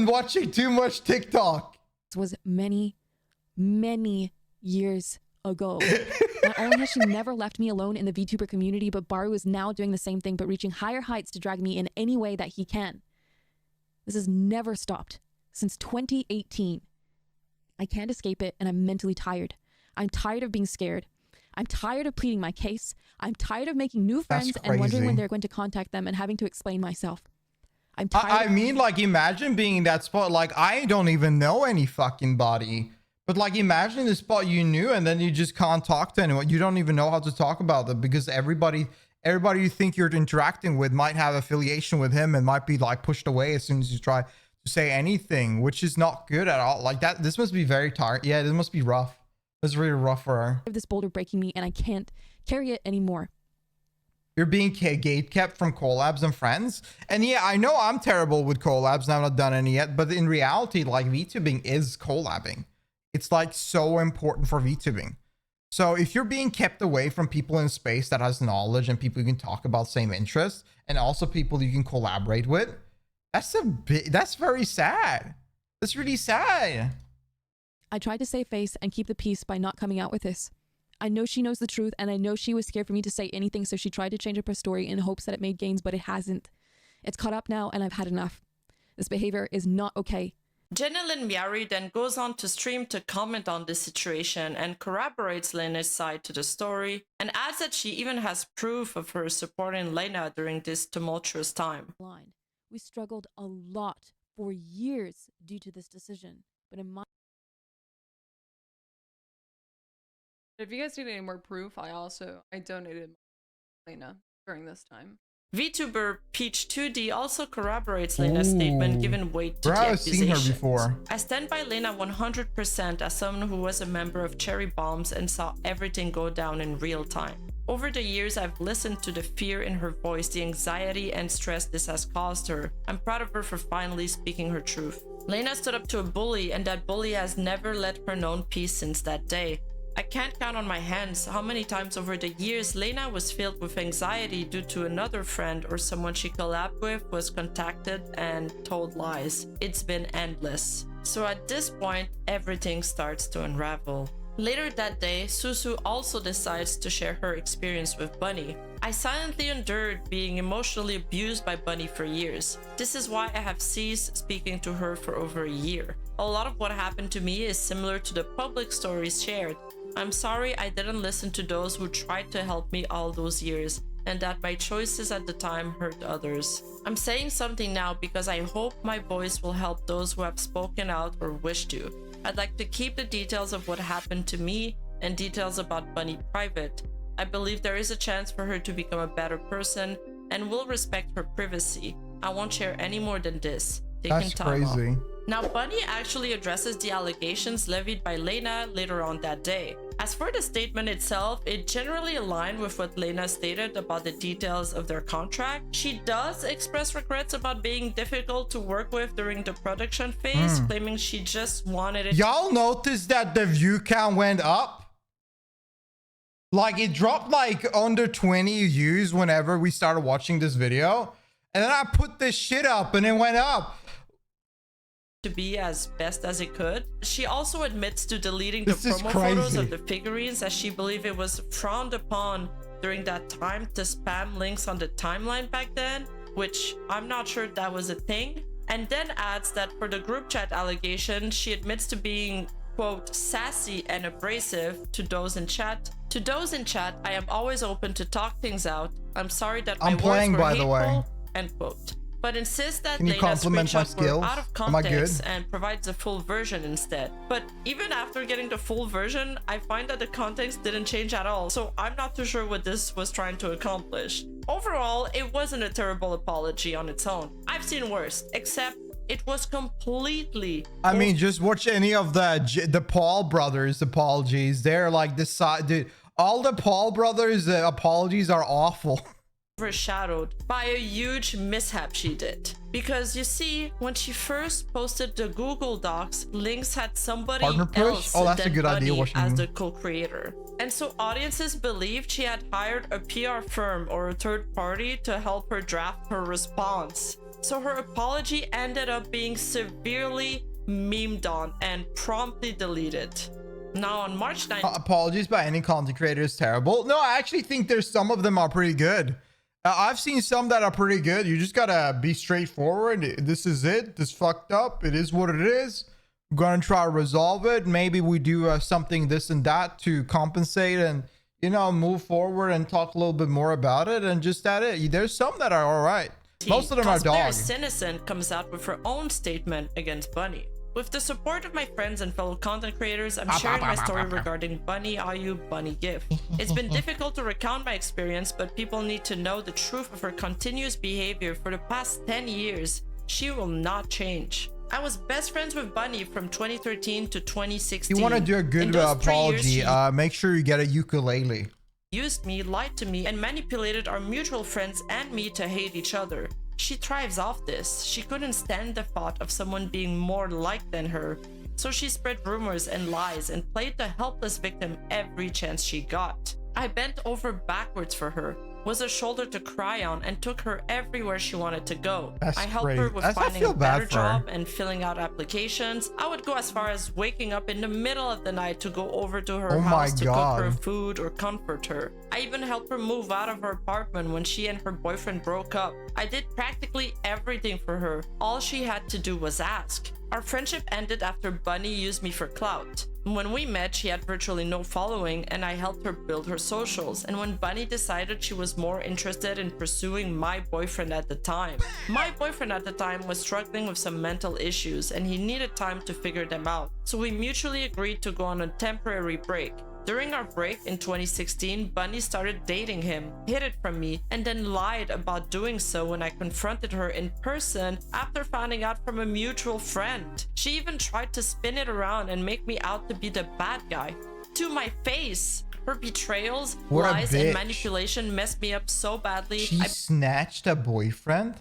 watching too much TikTok.
This was many years ago. Not only has she never left me alone in the VTuber community, but Bahroo is now doing the same thing, but reaching higher heights to drag me in any way that he can. This has never stopped since 2018. I can't escape it, and I'm mentally tired. I'm tired of being scared. I'm tired of pleading my case. I'm tired of making new friends and wondering when they're going to contact them and having to explain myself. I'm tired.
I mean, like, imagine being in that spot. Like, I don't even know any fucking body. But, like, imagine the spot you knew and then you just can't talk to anyone. You don't even know how to talk about them because everybody you think you're interacting with might have affiliation with him and might be, like, pushed away as soon as you try to say anything, which is not good at all. Like, that, this must be very tired. Yeah, this must be rough. It's really rough for her.
This boulder breaking me and I can't carry it anymore.
You're being gatekept from collabs and friends. And yeah, I know I'm terrible with collabs and I've not done any yet, but in reality, like, VTubing is collabing. It's like so important for VTubing. So if you're being kept away from people in space that has knowledge and people you can talk about same interests and also people you can collaborate with, that's very sad. That's really sad.
I tried to save face and keep the peace by not coming out with this. I know she knows the truth, and I know she was scared for me to say anything, so she tried to change up her story in hopes that it made gains, but it hasn't. It's caught up now, and I've had enough. This behavior is not okay.
Jenna Lynn Myari then goes on to stream to comment on this situation and corroborates Lena's side to the story, and adds that she even has proof of her supporting Lena during this tumultuous time.
We struggled a lot for years due to this decision, but in my...
If you guys need any more proof, I donated Lena during this time.
VTuber Peach2D also corroborates Lena's statement given weight to the
I've seen
accusations.
her before.
I stand by Lena 100% as someone who was a member of Cherry Bombs and saw everything go down in real time. Over the years, I've listened to the fear in her voice, the anxiety and stress this has caused her. I'm proud of her for finally speaking her truth. Lena stood up to a bully, and that bully has never let her known peace since that day. I can't count on my hands how many times over the years Lena was filled with anxiety due to another friend or someone she collabed with was contacted and told lies. It's been endless. So at this point, everything starts to unravel. Later that day, Susu also decides to share her experience with Bunny. I silently endured being emotionally abused by Bunny for years. This is why I have ceased speaking to her for over a year. A lot of what happened to me is similar to the public stories shared. I'm sorry I didn't listen to those who tried to help me all those years, and that my choices at the time hurt others. I'm saying something now because I hope my voice will help those who have spoken out or wish to. I'd like to keep the details of what happened to me and details about Bunny private. I believe there is a chance for her to become a better person and will respect her privacy. I won't share any more than this.
That's crazy.
Now, Bunny actually addresses the allegations levied by Lena later on that day. As for the statement itself, it generally aligned with what Lena stated about the details of their contract. She does express regrets about being difficult to work with during the production phase, claiming she just wanted it.
Y'all noticed that the view count went up? Like, it dropped like under 20 views whenever we started watching this video. And then I put this shit up and it went up.
To be as best as it could. She also admits to deleting the
This is
promo photos
crazy.
of the figurines as she believed it was frowned upon during that time to spam links on the timeline back then, which I'm not sure that was a thing. And then adds that for the group chat allegation, she admits to being, quote, sassy and abrasive to those in chat. To those in chat, I am always open to talk things out. I'm sorry that my
I'm playing,
words were
by the way.
hateful, end quote. but insists that
Can you
Lena's
compliment my
screenshots were
skills?
out of
Am I good?
context and provides a full version instead. But even after getting the full version, I find that the context didn't change at all, so I'm not too sure what this was trying to accomplish. Overall, it wasn't a terrible apology on its own. I've seen worse, except it was completely...
I mean, just watch any of the Paul brothers apologies. They're like this side, dude. All the Paul brothers apologies are awful.
overshadowed by a huge mishap she did. Because you see, when she first posted the Google Docs, links had somebody
Partner push?
else
Oh, that's a
than
good idea,
Bunny
watching
as
you.
the co-creator. And so audiences believed she had hired a PR firm or a third party to help her draft her response. So her apology ended up being severely memed on and promptly deleted. Now on March 9th,
Apologies by any content creator is terrible. No, I actually think there's some of them are pretty good. I've seen some that are pretty good. You just gotta be straightforward. This is it. This fucked up. It is what it is. I'm gonna try to resolve it. Maybe we do something this and that to compensate and, you know, move forward and talk a little bit more about it. And just that it. There's some that are all right. Most of them are
cosplayer
dogs.
Innocent comes out with her own statement against Bunny. With the support of my friends and fellow content creators, I'm sharing my story regarding BunnyAyu Bunny Gift. It's been difficult to recount my experience, but people need to know the truth of her continuous behavior for the past 10 years. She will not change. I was best friends with Bunny from 2013 to 2016.
You want to do a
In
good
those 3
apology,
years,
make sure you get a ukulele.
she used me, lied to me, and manipulated our mutual friends and me to hate each other. She thrives off this. She couldn't stand the thought of someone being more liked than her, so she spread rumors and lies and played the helpless victim every chance she got. I bent over backwards for her, was a shoulder to cry on, and took her everywhere she wanted to go.
That's
I helped her
great.
with
I
finding
feel
a
bad
better
for her.
job and filling out applications. I would go as far as waking up in the middle of the night to go over to her
Oh my
house to cook her
God.
food or comfort her. I even helped her move out of her apartment when she and her boyfriend broke up. I did practically everything for her. All she had to do was ask. Our friendship ended after Bunny used me for clout. When we met, she had virtually no following, and I helped her build her socials. And when Bunny decided she was more interested in pursuing my boyfriend at the time. My boyfriend at the time was struggling with some mental issues, and he needed time to figure them out. So we mutually agreed to go on a temporary break. During our break in 2016, Bunny started dating him, hid it from me, and then lied about doing so when I confronted her in person after finding out from a mutual friend. She even tried to spin it around and make me out to be the bad guy. To my face! Her betrayals,
What a
lies, and
bitch.
manipulation messed me up so badly,
She
I
snatched a boyfriend?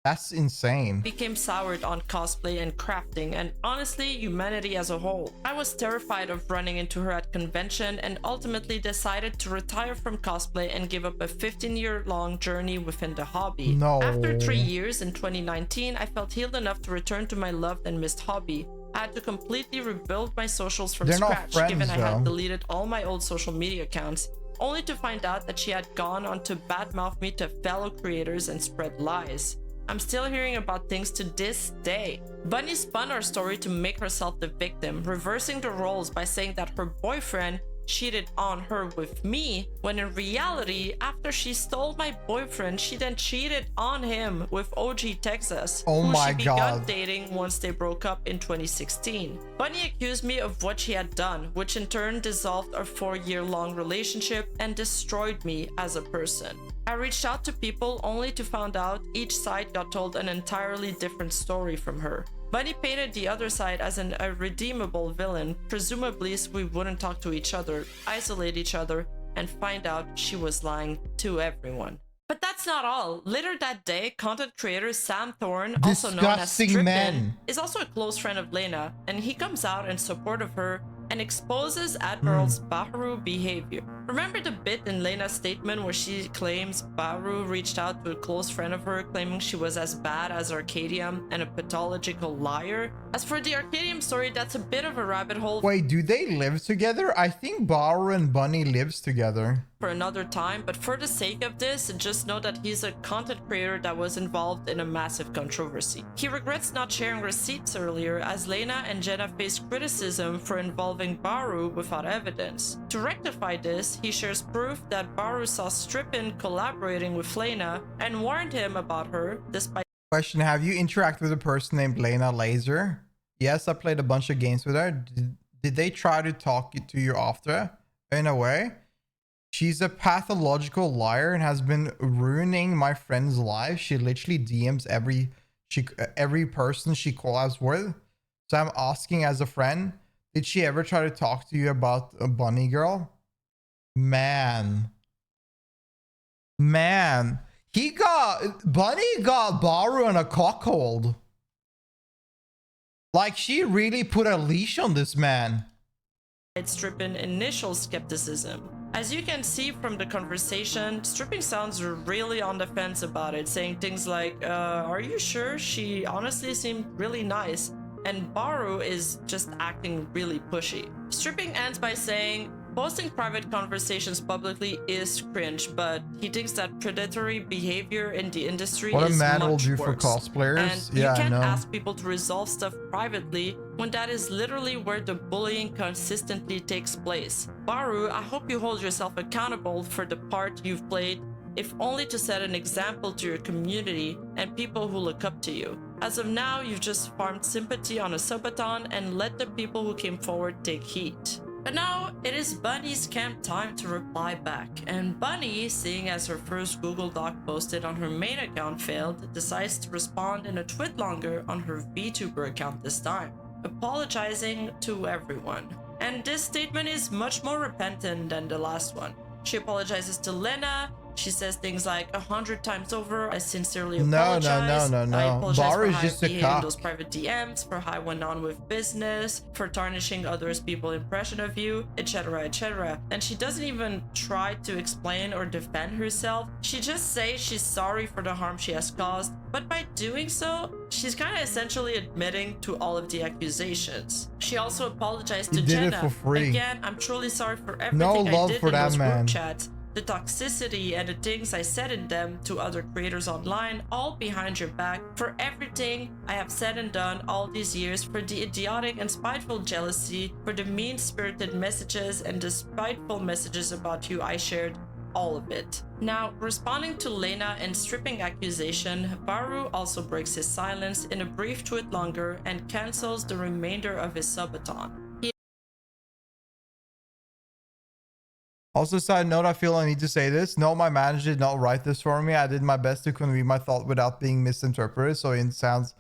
That's insane.
became soured on cosplay and crafting, and honestly, humanity as a whole. I was terrified of running into her at convention and ultimately decided to retire from cosplay and give up a 15-year-long journey within the hobby.
No.
After 3 years in 2019, I felt healed enough to return to my loved and missed hobby. I had to completely rebuild my socials from
They're not
scratch,
friends,
given I had
though.
deleted all my old social media accounts, only to find out that she had gone on to badmouth me to fellow creators and spread lies. I'm still hearing about things to this day. Bunny spun our story to make herself the victim, reversing the roles by saying that her boyfriend cheated on her with me, when in reality, after she stole my boyfriend, she then cheated on him with OG Texas,
Oh
who
my
she began
God.
dating once they broke up in 2016. Bunny accused me of what she had done, which in turn dissolved our 4-year-long relationship and destroyed me as a person. I reached out to people only to find out each side got told an entirely different story from her. Bunny painted the other side as an irredeemable villain, presumably so we wouldn't talk to each other, isolate each other, and find out she was lying to everyone. But that's not all. Later that day, content creator Sam Thorne, also known as
Disgusting
Strippin,
men.
is also a close friend of Lena, and he comes out in support of her and exposes AdmiralBahroo behavior. Remember the bit in Lena's statement where she claims Bahroo reached out to a close friend of her claiming she was as bad as Arcadium and a pathological liar? As for the Arcadium story, that's a bit of a rabbit hole
Wait, do they live together? I think Bahroo and Bunny lives together.
for another time, but for the sake of this, just know that he's a content creator that was involved in a massive controversy. He regrets not sharing receipts earlier, as Lena and Jenna faced criticism for involving Bahroo without evidence. To rectify this, he shares proof that Bahroo saw Strippin collaborating with Lena and warned him about her, despite
Question: have you interacted with a person named Lena Laser? Yes, I played a bunch of games with her. Did they try to talk to you after? In a way, she's a pathological liar and has been ruining my friend's life. She literally DMs every person she collabs with. So I'm asking as a friend, did she ever try to talk to you about a bunny girl? Man, Bunny got Bahroo on a cockhold. Like, she really put a leash on this man.
It's Strippin initial skepticism. As you can see from the conversation, Strippin sounds really on the fence about it, saying things like, are you sure? She honestly seemed really nice. And Bahroo is just acting really pushy. Strippin ends by saying, posting private conversations publicly is cringe, but he thinks that predatory behavior in the industry
What a
is
man will
much
do
worse.
for cosplayers.
And
Yeah,
you can't
I know.
ask people to resolve stuff privately when that is literally where the bullying consistently takes place. Bahroo, I hope you hold yourself accountable for the part you've played, if only to set an example to your community and people who look up to you. As of now, you've just farmed sympathy on a subathon and let the people who came forward take heat. But now, it is Bunny's camp time to reply back, and Bunny, seeing as her first Google Doc posted on her main account failed, decides to respond in a twit longer on her VTuber account this time, apologizing to everyone. And this statement is much more repentant than the last one. She apologizes to Lena. She says things like 100 times over, I sincerely apologize.
No.
I apologize
Bahroo
for
is
how
just
I
a
behaved in
cock.
those private DMs, for how I went on with business, for tarnishing others people's impression of you, etc, etc. And she doesn't even try to explain or defend herself. She just says she's sorry for the harm she has caused, but by doing so, she's kind of essentially admitting to all of the accusations. She also apologized to
He did it
Jenna.
for free.
Again, I'm truly sorry for everything
No
I
love
did
for
in
that
those
man.
group chats. The toxicity and the things I said in them to other creators online, all behind your back, for everything I have said and done all these years, for the idiotic and spiteful jealousy, for the mean-spirited messages and the spiteful messages about you I shared, all of it. Now, responding to Lena and Strippin accusation, Bahroo also breaks his silence in a brief tweet longer and cancels the remainder of his subathon.
Also, side note, I feel I need to say this. No, my manager did not write this for me. I did my best to convey my thought without being misinterpreted. So it sounds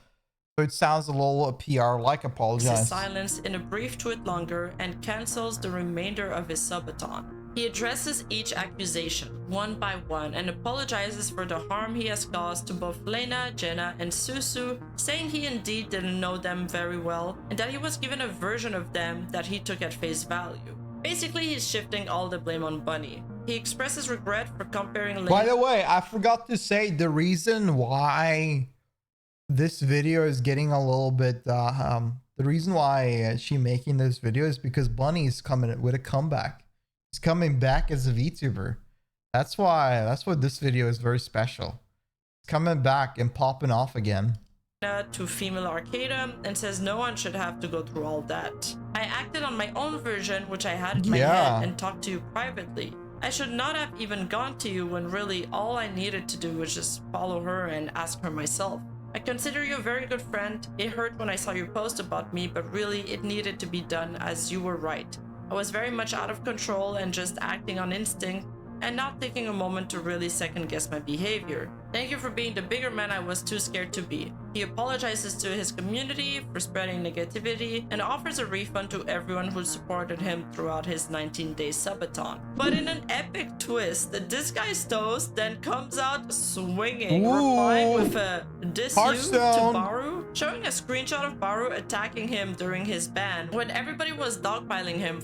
a little PR like
His
apologize.
silence in a brief tweet longer and cancels the remainder of his subathon. He addresses each accusation one by one and apologizes for the harm he has caused to both Lena, Jenna, and Susu, saying he indeed didn't know them very well and that he was given a version of them that he took at face value. Basically, he's shifting all the blame on Bunny. He expresses regret for comparing Lena.
By the way, I forgot to say the reason why this video is getting a little bit the reason why she making this video is because Bunny is coming with a comeback. He's coming back as a VTuber. That's why this video is very special. He's coming back and popping off again.
To female Arcada and says no one should have to go through all that. I acted on my own version, which I had in my head, and talked to you privately. I should not have even gone to you when really all I needed to do was just follow her and ask her myself. I consider you a very good friend. It hurt when I saw your post about me, but really it needed to be done as you were right. I was very much out of control and just acting on instinct and not taking a moment to really second guess my behavior. Thank you for being the bigger man I was too scared to be. He apologizes to his community for spreading negativity and offers a refund to everyone who supported him throughout his 19-day subathon. But in an epic twist, this guy's toast then comes out swinging, replying with a diss you to Bahroo, showing a screenshot of Bahroo attacking him during his ban when everybody was dogpiling him.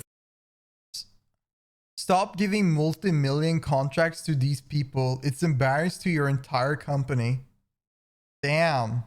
Stop giving multi-million contracts to these people. It's embarrassing to your entire company. Damn.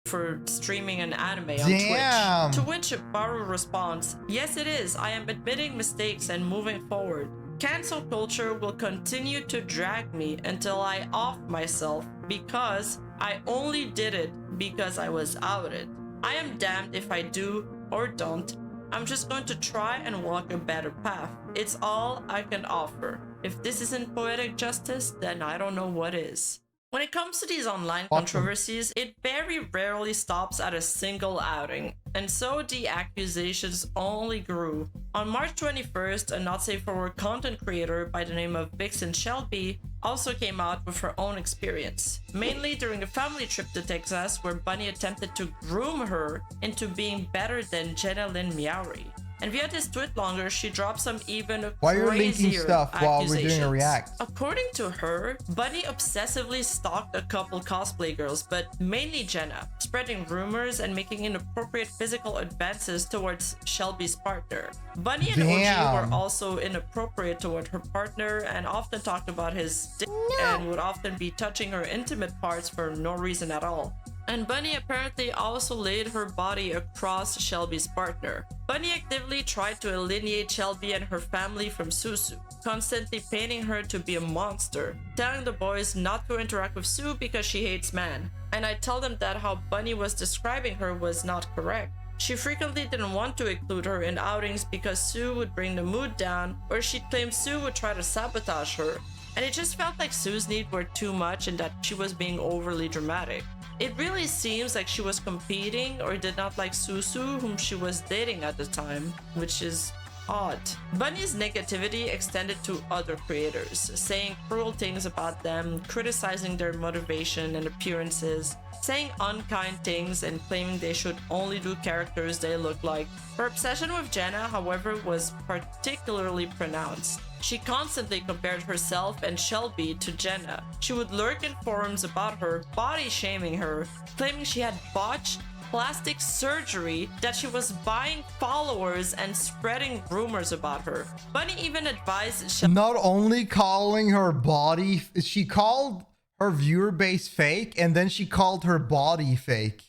For streaming an anime on Twitch. To which Bahroo responds, yes it is, I am admitting mistakes and moving forward. Cancel culture will continue to drag me until I off myself because I only did it because I was outed. I am damned if I do or don't. I'm just going to try and walk a better path. It's all I can offer. If this isn't poetic justice, then I don't know what is. When it comes to these online
Fuck 'em.
controversies, it very rarely stops at a single outing, and so the accusations only grew. On March 21st, a not safe for work content creator by the name of Vixen Shelby also came out with her own experience, mainly during a family trip to Texas where Bunny attempted to groom her into being better than Jenna Lynn Meowry. And via this tweet longer, she dropped some even
Why are you linking
crazier
stuff while we're doing a
accusations.
react?
According to her, Bunny obsessively stalked a couple cosplay girls, but mainly Jenna, spreading rumors and making inappropriate physical advances towards Shelby's partner. Bunny and OG
Damn.
were also inappropriate toward her partner and often talked about his dick and would often be touching her intimate parts for no reason at all. And Bunny apparently also laid her body across Shelby's partner. Bunny actively tried to alienate Shelby and her family from Susu, constantly painting her to be a monster, telling the boys not to interact with Sue because she hates man. And I tell them that how Bunny was describing her was not correct. She frequently didn't want to include her in outings because Sue would bring the mood down, or she'd claim Sue would try to sabotage her. And it just felt like Sue's needs were too much and that she was being overly dramatic. It really seems like she was competing or did not like Susu, whom she was dating at the time, which is odd. Bunny's negativity extended to other creators, saying cruel things about them, criticizing their motivation and appearances, saying unkind things and claiming they should only do characters they look like. Her obsession with Jenna, however, was particularly pronounced. She constantly compared herself and Shelby to Jenna. She would lurk in forums about her, body shaming her, claiming she had botched plastic surgery, that she was buying followers and spreading rumors about her. Bunny even advised Shelby
Not only calling her body, she called her viewer base fake, and then she called her body fake.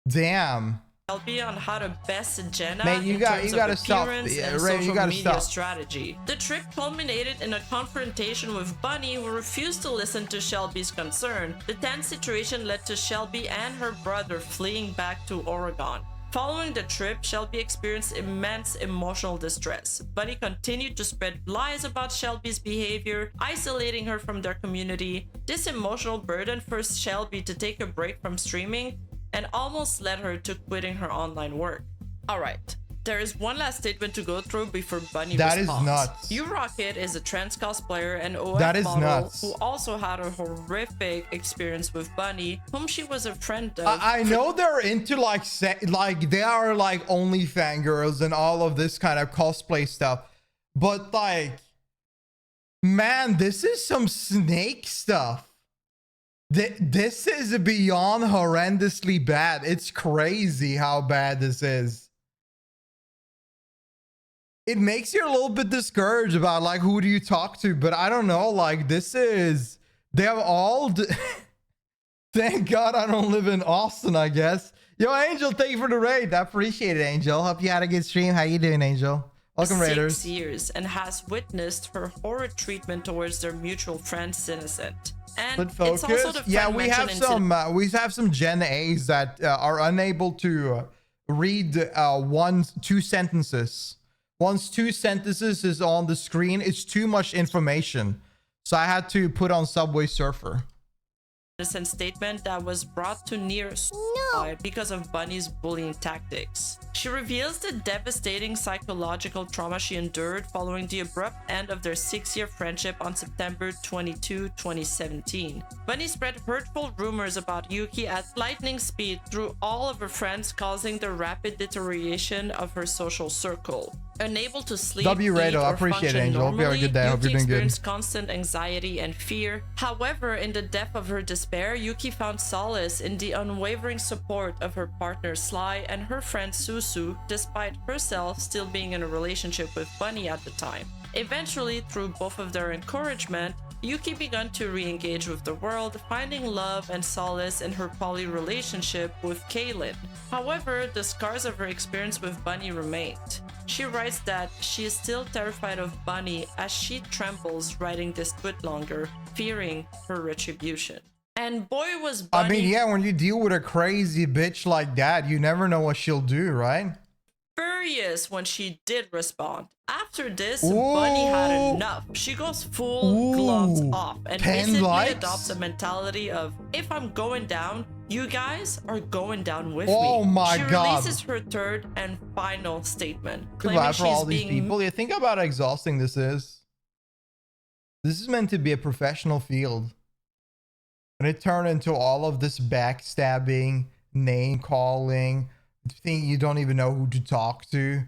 Damn.
on how to best Jenna
Man, you
in
gotta
terms of
stop.
appearance
Yeah,
and
Ray, you
social
gotta
media
stop.
strategy. The trip culminated in a confrontation with Bunny, who refused to listen to Shelby's concern. The tense situation led to Shelby and her brother fleeing back to Oregon. Following the trip, Shelby experienced immense emotional distress. Bunny continued to spread lies about Shelby's behavior, isolating her from their community. This emotional burden forced Shelby to take a break from streaming and almost led her to quitting her online work. Alright, there is one last statement to go through before Bunny
That is
responds.
nuts.
U-Rocket is a trans cosplayer and OF
That is
model
nuts.
who also had a horrific experience with Bunny, whom she was a friend of.
I know they're into like they are like only fangirls and all of this kind of cosplay stuff, but like, man, this is some snake stuff. This is beyond horrendously bad. It's crazy how bad this is. It makes you a little bit discouraged about like who do you talk to, but I don't know, like this is, they have all thank God I don't live in Austin, I guess. Yo, Angel, thank you for the raid. I appreciate it, Angel. Hope you had a good stream. How you doing, Angel? Welcome, Raiders.
6 years and has witnessed her horrid treatment towards their mutual friend Innocent. And
But
it's
focus.
also the
Yeah,
friend
we have
mentioned in
some Gen A's that are unable to read two sentences. Once two sentences is on the screen, it's too much information. So I had to put on Subway Surfer.
innocent statement that was brought to near suicide because of Bunny's bullying tactics. She reveals the devastating psychological trauma she endured following the abrupt end of their 6-year friendship on September 22, 2017. Bunny spread hurtful rumors about Yuki at lightning speed through all of her friends, causing the rapid deterioration of her social circle. Unable to sleep,
W.
eat,
Rado, I
or
appreciate it,
function
Angel. Hope you have a
normally,
good day. I hope
Yuki
you're doing good.
experienced constant anxiety and fear. However, in the depth of her despair, Yuki found solace in the unwavering support of her partner Sly and her friend Susu, despite herself still being in a relationship with Bunny at the time. Eventually, through both of their encouragement, Yuki began to re-engage with the world, finding love and solace in her poly relationship with Kaylin. However, the scars of her experience with Bunny remained. She writes that she is still terrified of Bunny as she trembles writing this tweet longer, fearing her retribution. And boy was Bunny
I mean, yeah, when you deal with a crazy bitch like that, you never know what she'll do, right?
furious when she did respond. After After this, Bunny had
Ooh.
enough. She goes full gloves
Ooh.
off and
10
basically
likes?
adopts a mentality of, if I'm going down, you guys are going down with
Oh
me.
my
she
God.
releases her third and final statement,
Goodbye
claiming
for all
she's
these
being
people. You think about how exhausting this is. This is meant to be a professional field. And it turned into all of this backstabbing, name calling, think you don't even know who to talk to.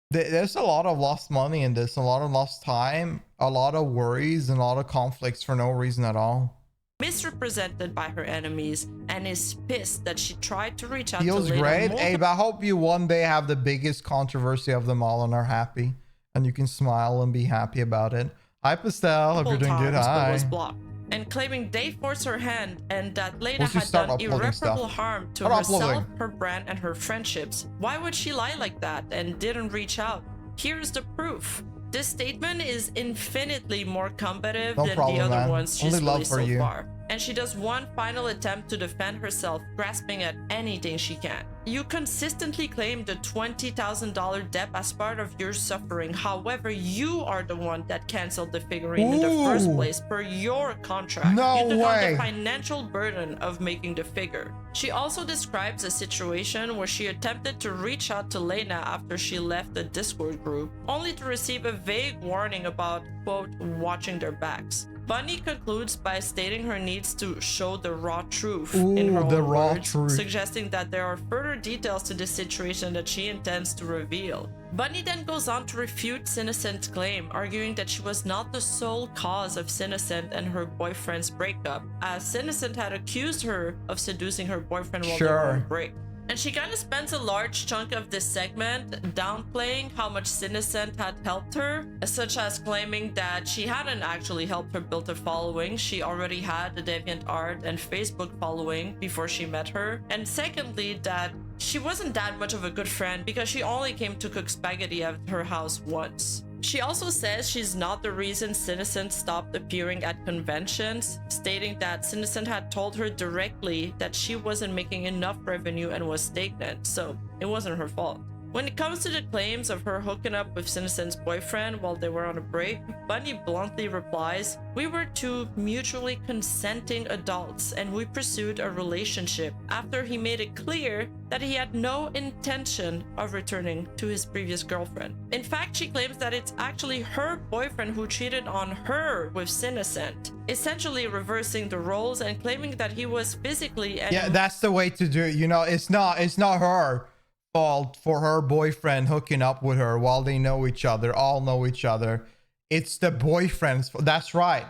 There's a lot of lost money in this, a lot of lost time, a lot of worries, and a lot of conflicts for no reason at all.
misrepresented by her enemies and is pissed that she tried to reach out
Feels
to Lena
great.
multiple
Abe, I hope you one day have the biggest controversy of them all and are happy. And you can smile and be happy about it. Hi, Pastel. Hope you're doing good.
times, but
Hi.
was blocked, and claiming they forced her hand and that Lena
Once you
had
start
done
uploading
irreparable
stuff.
harm to
Start
herself,
uploading.
her brand, and her friendships. Why would she lie like that and didn't reach out? Here's the proof. This statement is infinitely more combative
No
than
problem,
the other
man.
ones she's
Only love
released
for
so
you.
far. And she does one final attempt to defend herself, grasping at anything she can. You consistently claim the $20,000 debt as part of your suffering. However, you are the one that canceled the figurine in the first
Ooh.
place per your contract.
No
you took on
way.
the financial burden of making the figure. She also describes a situation where she attempted to reach out to Lena after she left the Discord group, only to receive a vague warning about, quote, watching their backs. Bunny concludes by stating her needs to show the raw truth in her
Ooh, the
own
raw
words,
truth.
suggesting that there are further details to this situation that she intends to reveal. Bunny then goes on to refute Sinnocent's claim, arguing that she was not the sole cause of Sinnocent and her boyfriend's breakup, as Sinnocent had accused her of seducing her boyfriend while they were on break. And she kind of spends a large chunk of this segment downplaying how much Sinnocent had helped her, such as claiming that she hadn't actually helped her build a following. She already had a DeviantArt and Facebook following before she met her. And secondly, that she wasn't that much of a good friend because she only came to cook spaghetti at her house once. She also says she's not the reason Sinnocent stopped appearing at conventions, stating that Sinnocent had told her directly that she wasn't making enough revenue and was stagnant, so it wasn't her fault. When it comes to the claims of her hooking up with Sinnocent's boyfriend while they were on a break, Bunny bluntly replies, "We were two mutually consenting adults and we pursued a relationship after he made it clear that he had no intention of returning to his previous girlfriend." In fact, she claims that it's actually her boyfriend who cheated on her with Sinnocent, essentially reversing the roles and claiming that he was physically and
Yeah, that's the way to do it. You know, it's not her fault for her boyfriend hooking up with her while they know each other, all know each other. It's the boyfriend's fault. That's right.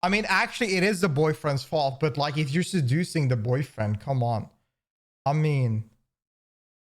I mean, actually, it is the boyfriend's fault, but like, if you're seducing the boyfriend, come on. I mean,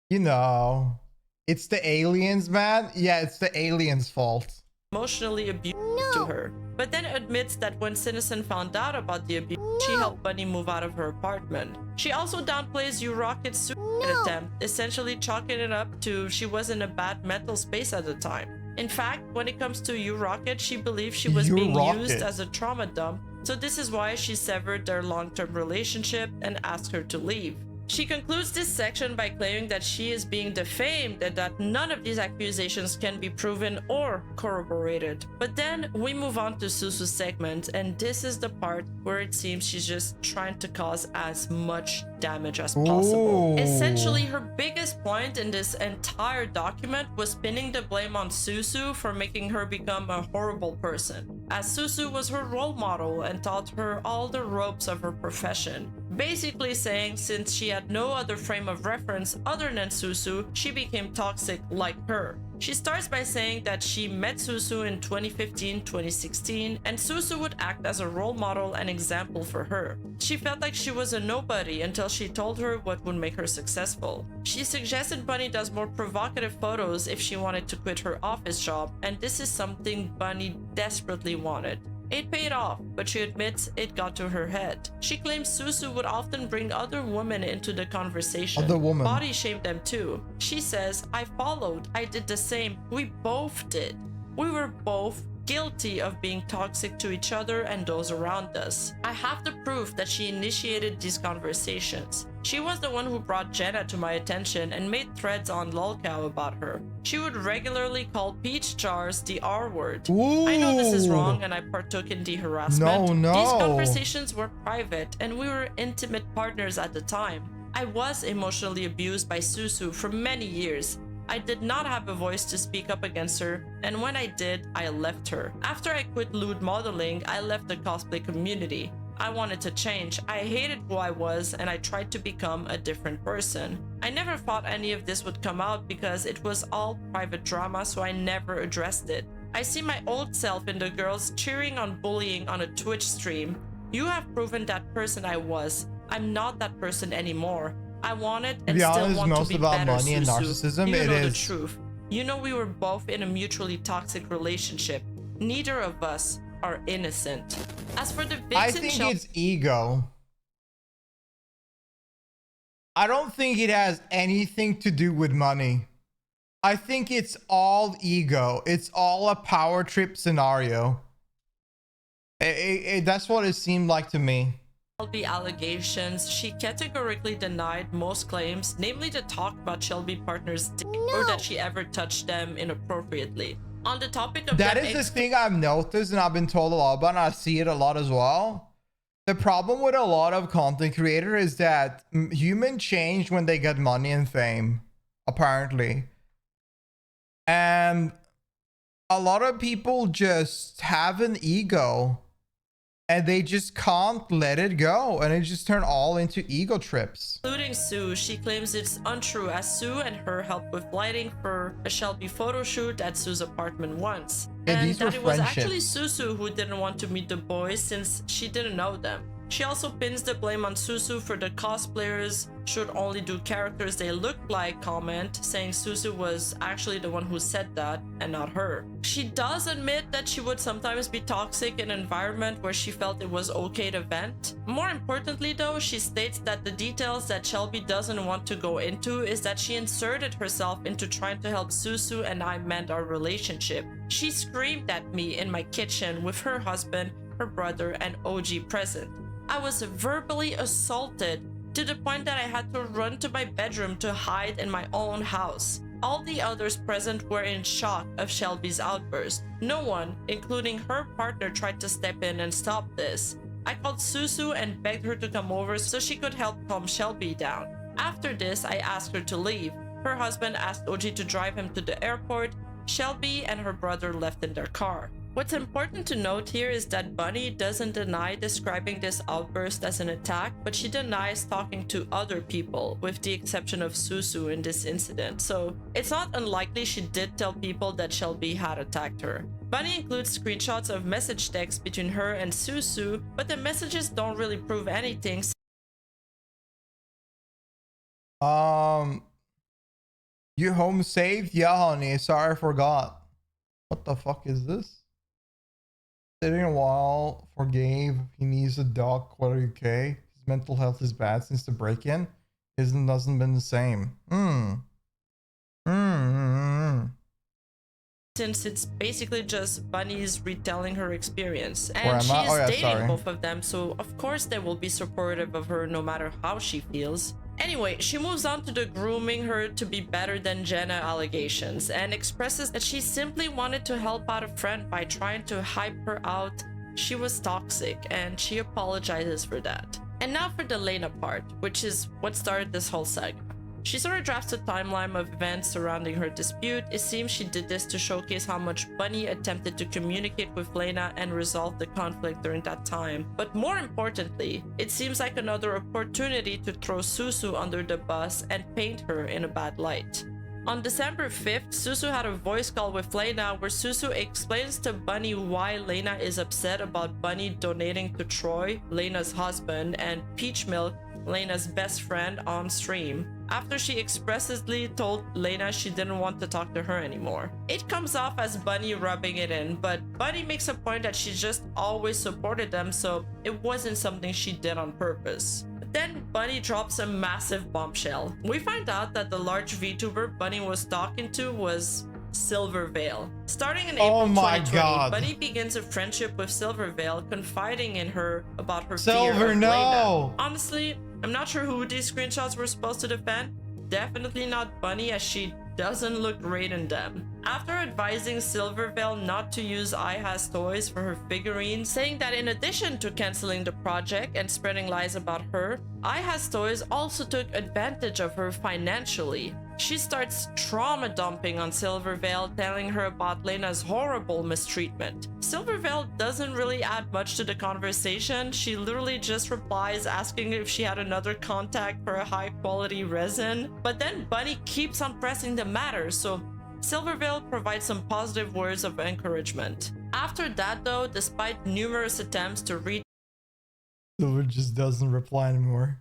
you know, it's the aliens, man. Yeah, it's the aliens' fault.
emotionally abusive to her, but then admits that when Sinnocent found out about the abuse, she helped Bunny move out of her apartment. She also downplays U-Rocket's suicide attempt, essentially chalking it up to she was in a bad mental space at the time. In fact, when it comes to U-Rocket, she believes she was being used as a trauma dump, so this is why she severed their long-term relationship and asked her to leave. She concludes this section by claiming that she is being defamed and that none of these accusations can be proven or corroborated. But then we move on to Susu's segment, and this is the part where it seems she's just trying to cause as much damage as possible.
Ooh.
Essentially, her biggest point in this entire document was pinning the blame on Susu for making her become a horrible person, as Susu was her role model and taught her all the ropes of her profession. Basically saying since she had no other frame of reference other than Susu, she became toxic like her. She starts by saying that she met Susu in 2015-2016 and Susu would act as a role model and example for her. She felt like she was a nobody until she told her what would make her successful. She suggested Bunny does more provocative photos if she wanted to quit her office job, and this is something Bunny desperately wanted. It paid off, but she admits it got to her head. She claims Susu would often bring other women into the conversation.
Other women.
Body shamed them too. She says, "I followed. I did the same. We both did. We were both guilty of being toxic to each other and those around us. I have the proof that she initiated these conversations. She was the one who brought Jenna to my attention and made threads on lolcow about her. She would regularly call peach jars the R word.
Ooh.
I know this is wrong and I partook in the harassment.
No.
These conversations were private and we were intimate partners at the time. I was emotionally abused by Susu for many years. I did not have a voice to speak up against her, and when I did, I left her. After I quit lewd modeling, I left the cosplay community. I wanted to change. I hated who I was and I tried to become a different person. I never thought any of this would come out because it was all private drama, so I never addressed it. I see my old self in the girls cheering on bullying on a Twitch stream. You have proven that person I was. I'm not that person anymore. I wanted and still want to be better,
money and
Susu.
narcissism.
You
It
know the
is.
truth. You know we were both in a mutually toxic relationship. Neither of us are innocent. As for the
I
vixen
think it's ego. I don't think it has anything to do with money. I think it's all ego. It's all a power trip scenario. That's what it seemed like to me.
Shelby allegations, she categorically denied most claims, namely to talk about Shelby partners' dick or that she ever touched them inappropriately. On the topic of
That is the thing I've noticed and I've been told a lot about, and I see it a lot as well. The problem with a lot of content creators is that humans change when they get money and fame, apparently. And a lot of people just have an ego and they just can't let it go, and it just turn all into ego trips.
Including Sue, she claims it's untrue as Sue and her helped with lighting for a Shelby photo shoot at Sue's apartment once.
Yeah,
And
these were
that it was
friendships.
actually Susu who didn't want to meet the boys since she didn't know them. She also pins the blame on Susu for the cosplayers should only do characters they look like comment, saying Susu was actually the one who said that and not her. She does admit that she would sometimes be toxic in an environment where she felt it was okay to vent. More importantly though, she states that the details that Shelby doesn't want to go into is that she inserted herself into trying to help Susu and I mend our relationship. She screamed at me in my kitchen with her husband, her brother, and OG present. I was verbally assaulted to the point that I had to run to my bedroom to hide in my own house. All the others present were in shock of Shelby's outburst. No one, including her partner, tried to step in and stop this. I called Susu and begged her to come over so she could help calm Shelby down. After this, I asked her to leave. Her husband asked OG to drive him to the airport. Shelby and her brother left in their car. What's important to note here is that Bunny doesn't deny describing this outburst as an attack, but she denies talking to other people, with the exception of Susu in this incident. So it's not unlikely she did tell people that Shelby had attacked her. Bunny includes screenshots of message texts between her and Susu, but the messages don't really prove anything.
You home safe? Yeah, honey. Sorry, I forgot. What the fuck is this? Sitting a while, forgave. He needs a dog. What are you okay? His mental health is bad since the break-in. Hasn't been the same.
Since it's basically just Bunny's retelling her experience.
Where
And
am
she
I?
is
Oh, yeah,
dating
sorry.
both of them, so of course they will be supportive of her no matter how she feels. Anyway, she moves on to the grooming her to be better than Jenna allegations and expresses that she simply wanted to help out a friend by trying to hype her out. She was toxic and she apologizes for that. And now for the Lena part, which is what started this whole saga. She sort of drafts a timeline of events surrounding her dispute. It seems she did this to showcase how much Bunny attempted to communicate with Lena and resolve the conflict during that time. But more importantly, it seems like another opportunity to throw Susu under the bus and paint her in a bad light. On December 5th, Susu had a voice call with Lena where Susu explains to Bunny why Lena is upset about Bunny donating to Troy, Lena's husband, and Peach Milk, Lena's best friend, on stream, after she expressly told Lena she didn't want to talk to her anymore. It comes off as Bunny rubbing it in, but Bunny makes a point that she just always supported them, so it wasn't something she did on purpose. But then Bunny drops a massive bombshell. We find out that the large VTuber Bunny was talking to was Silvervale. Starting in
Oh
April
my
2020,
God.
Bunny begins a friendship with Silvervale, confiding in her about her
Silver,
fear of
no.
Lena. Honestly, I'm not sure who these screenshots were supposed to defend. Definitely not Bunny, as she doesn't look great in them. After advising Silvervale not to use iHas toys for her figurines, saying that in addition to canceling the project and spreading lies about her, iHas toys also took advantage of her financially. She starts trauma dumping on Silvervale, telling her about Lena's horrible mistreatment. Silvervale doesn't really add much to the conversation. She literally just replies asking if she had another contact for a high quality resin. But then Bunny keeps on pressing the matter, so Silvervale provides some positive words of encouragement. After that though, despite numerous attempts to reach
Silver just doesn't reply anymore.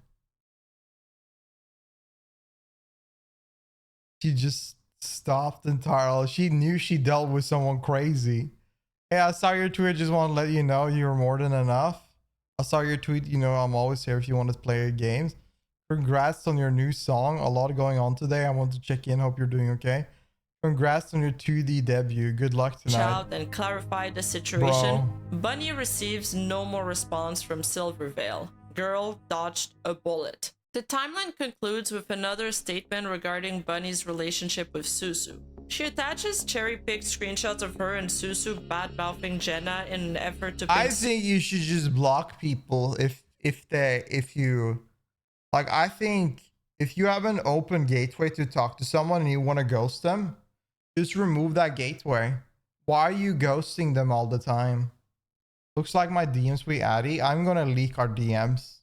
She just stopped entirely. She knew she dealt with someone crazy. Hey, I saw your tweet. Just want to let you know you're more than enough. I saw your tweet. You know, I'm always here if you want to play games. Congrats on your new song. A lot going on today. I want to check in. Hope you're doing okay. Congrats on your 2D debut. Good luck tonight.
out and clarify the situation, Bunny receives no more response from Silvervale. Girl dodged a bullet. The timeline concludes with another statement regarding Bunny's relationship with Susu. She attaches cherry-picked screenshots of her and Susu bad-mouthing Jenna in an effort to
I think you should just block people if you like. I think if you have an open gateway to talk to someone and you want to ghost them, just remove that gateway. Why are you ghosting them all the time? Looks like my DMs we Addy. I'm gonna leak our DMs.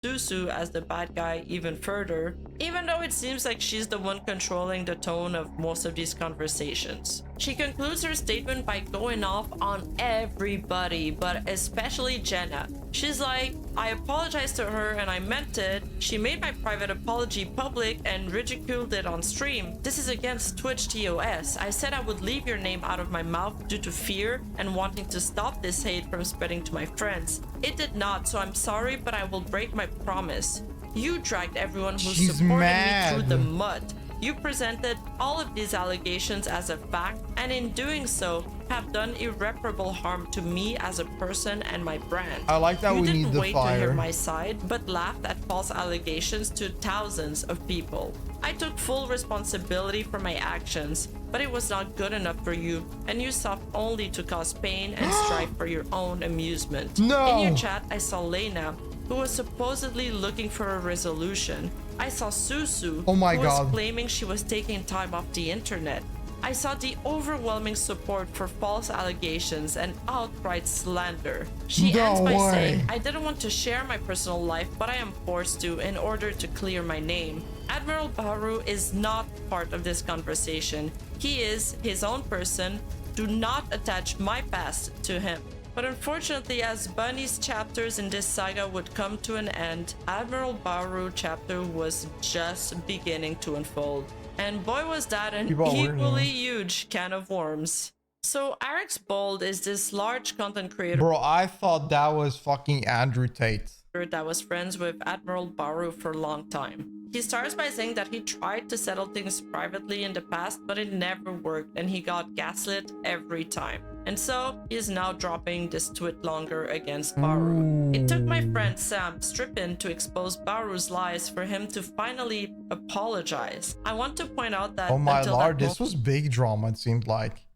Susu as the bad guy even further, even though it seems like she's the one controlling the tone of most of these conversations. She concludes her statement by going off on everybody, but especially Jenna. She's like, I apologized to her and I meant it. She made my private apology public and ridiculed it on stream. This is against Twitch TOS. I said I would leave your name out of my mouth due to fear and wanting to stop this hate from spreading to my friends. It did not, so I'm sorry, but I will break my promise. You dragged everyone who supported me through the mud. You presented all of these allegations as a fact, and in doing so, have done irreparable harm to me as a person and my brand.
I like that
you
we
didn't
need the
wait
fire.
to hear my side, but laughed at false allegations to thousands of people. I took full responsibility for my actions, but it was not good enough for you, and you sought only to cause pain and strife for your own amusement.
No.
In your chat, I saw Lena, who was supposedly looking for a resolution. I saw Susu,
Oh my
who
God.
was claiming she was taking time off the internet. I saw the overwhelming support for false allegations and outright slander. She
No
ends by
way.
saying, I didn't want to share my personal life, but I am forced to in order to clear my name. AdmiralBahroo is not part of this conversation. He is his own person. Do not attach my past to him. But unfortunately, as Bunny's chapters in this saga would come to an end, AdmiralBahroo chapter was just beginning to unfold. And boy was that an
People are weird,
equally
man.
huge can of worms. So Alex Bold is this large content creator
Bro, I thought that was fucking Andrew Tate.
that was friends with AdmiralBahroo for a long time. He starts by saying that he tried to settle things privately in the past, but it never worked and he got gaslit every time. And so he is now dropping this tweet longer against Bahroo. It took my friend Sam Strippin to expose Bahroo's lies for him to finally apologize. I want to point out that
Oh my
until
lord,
that
this was big drama, it seemed like.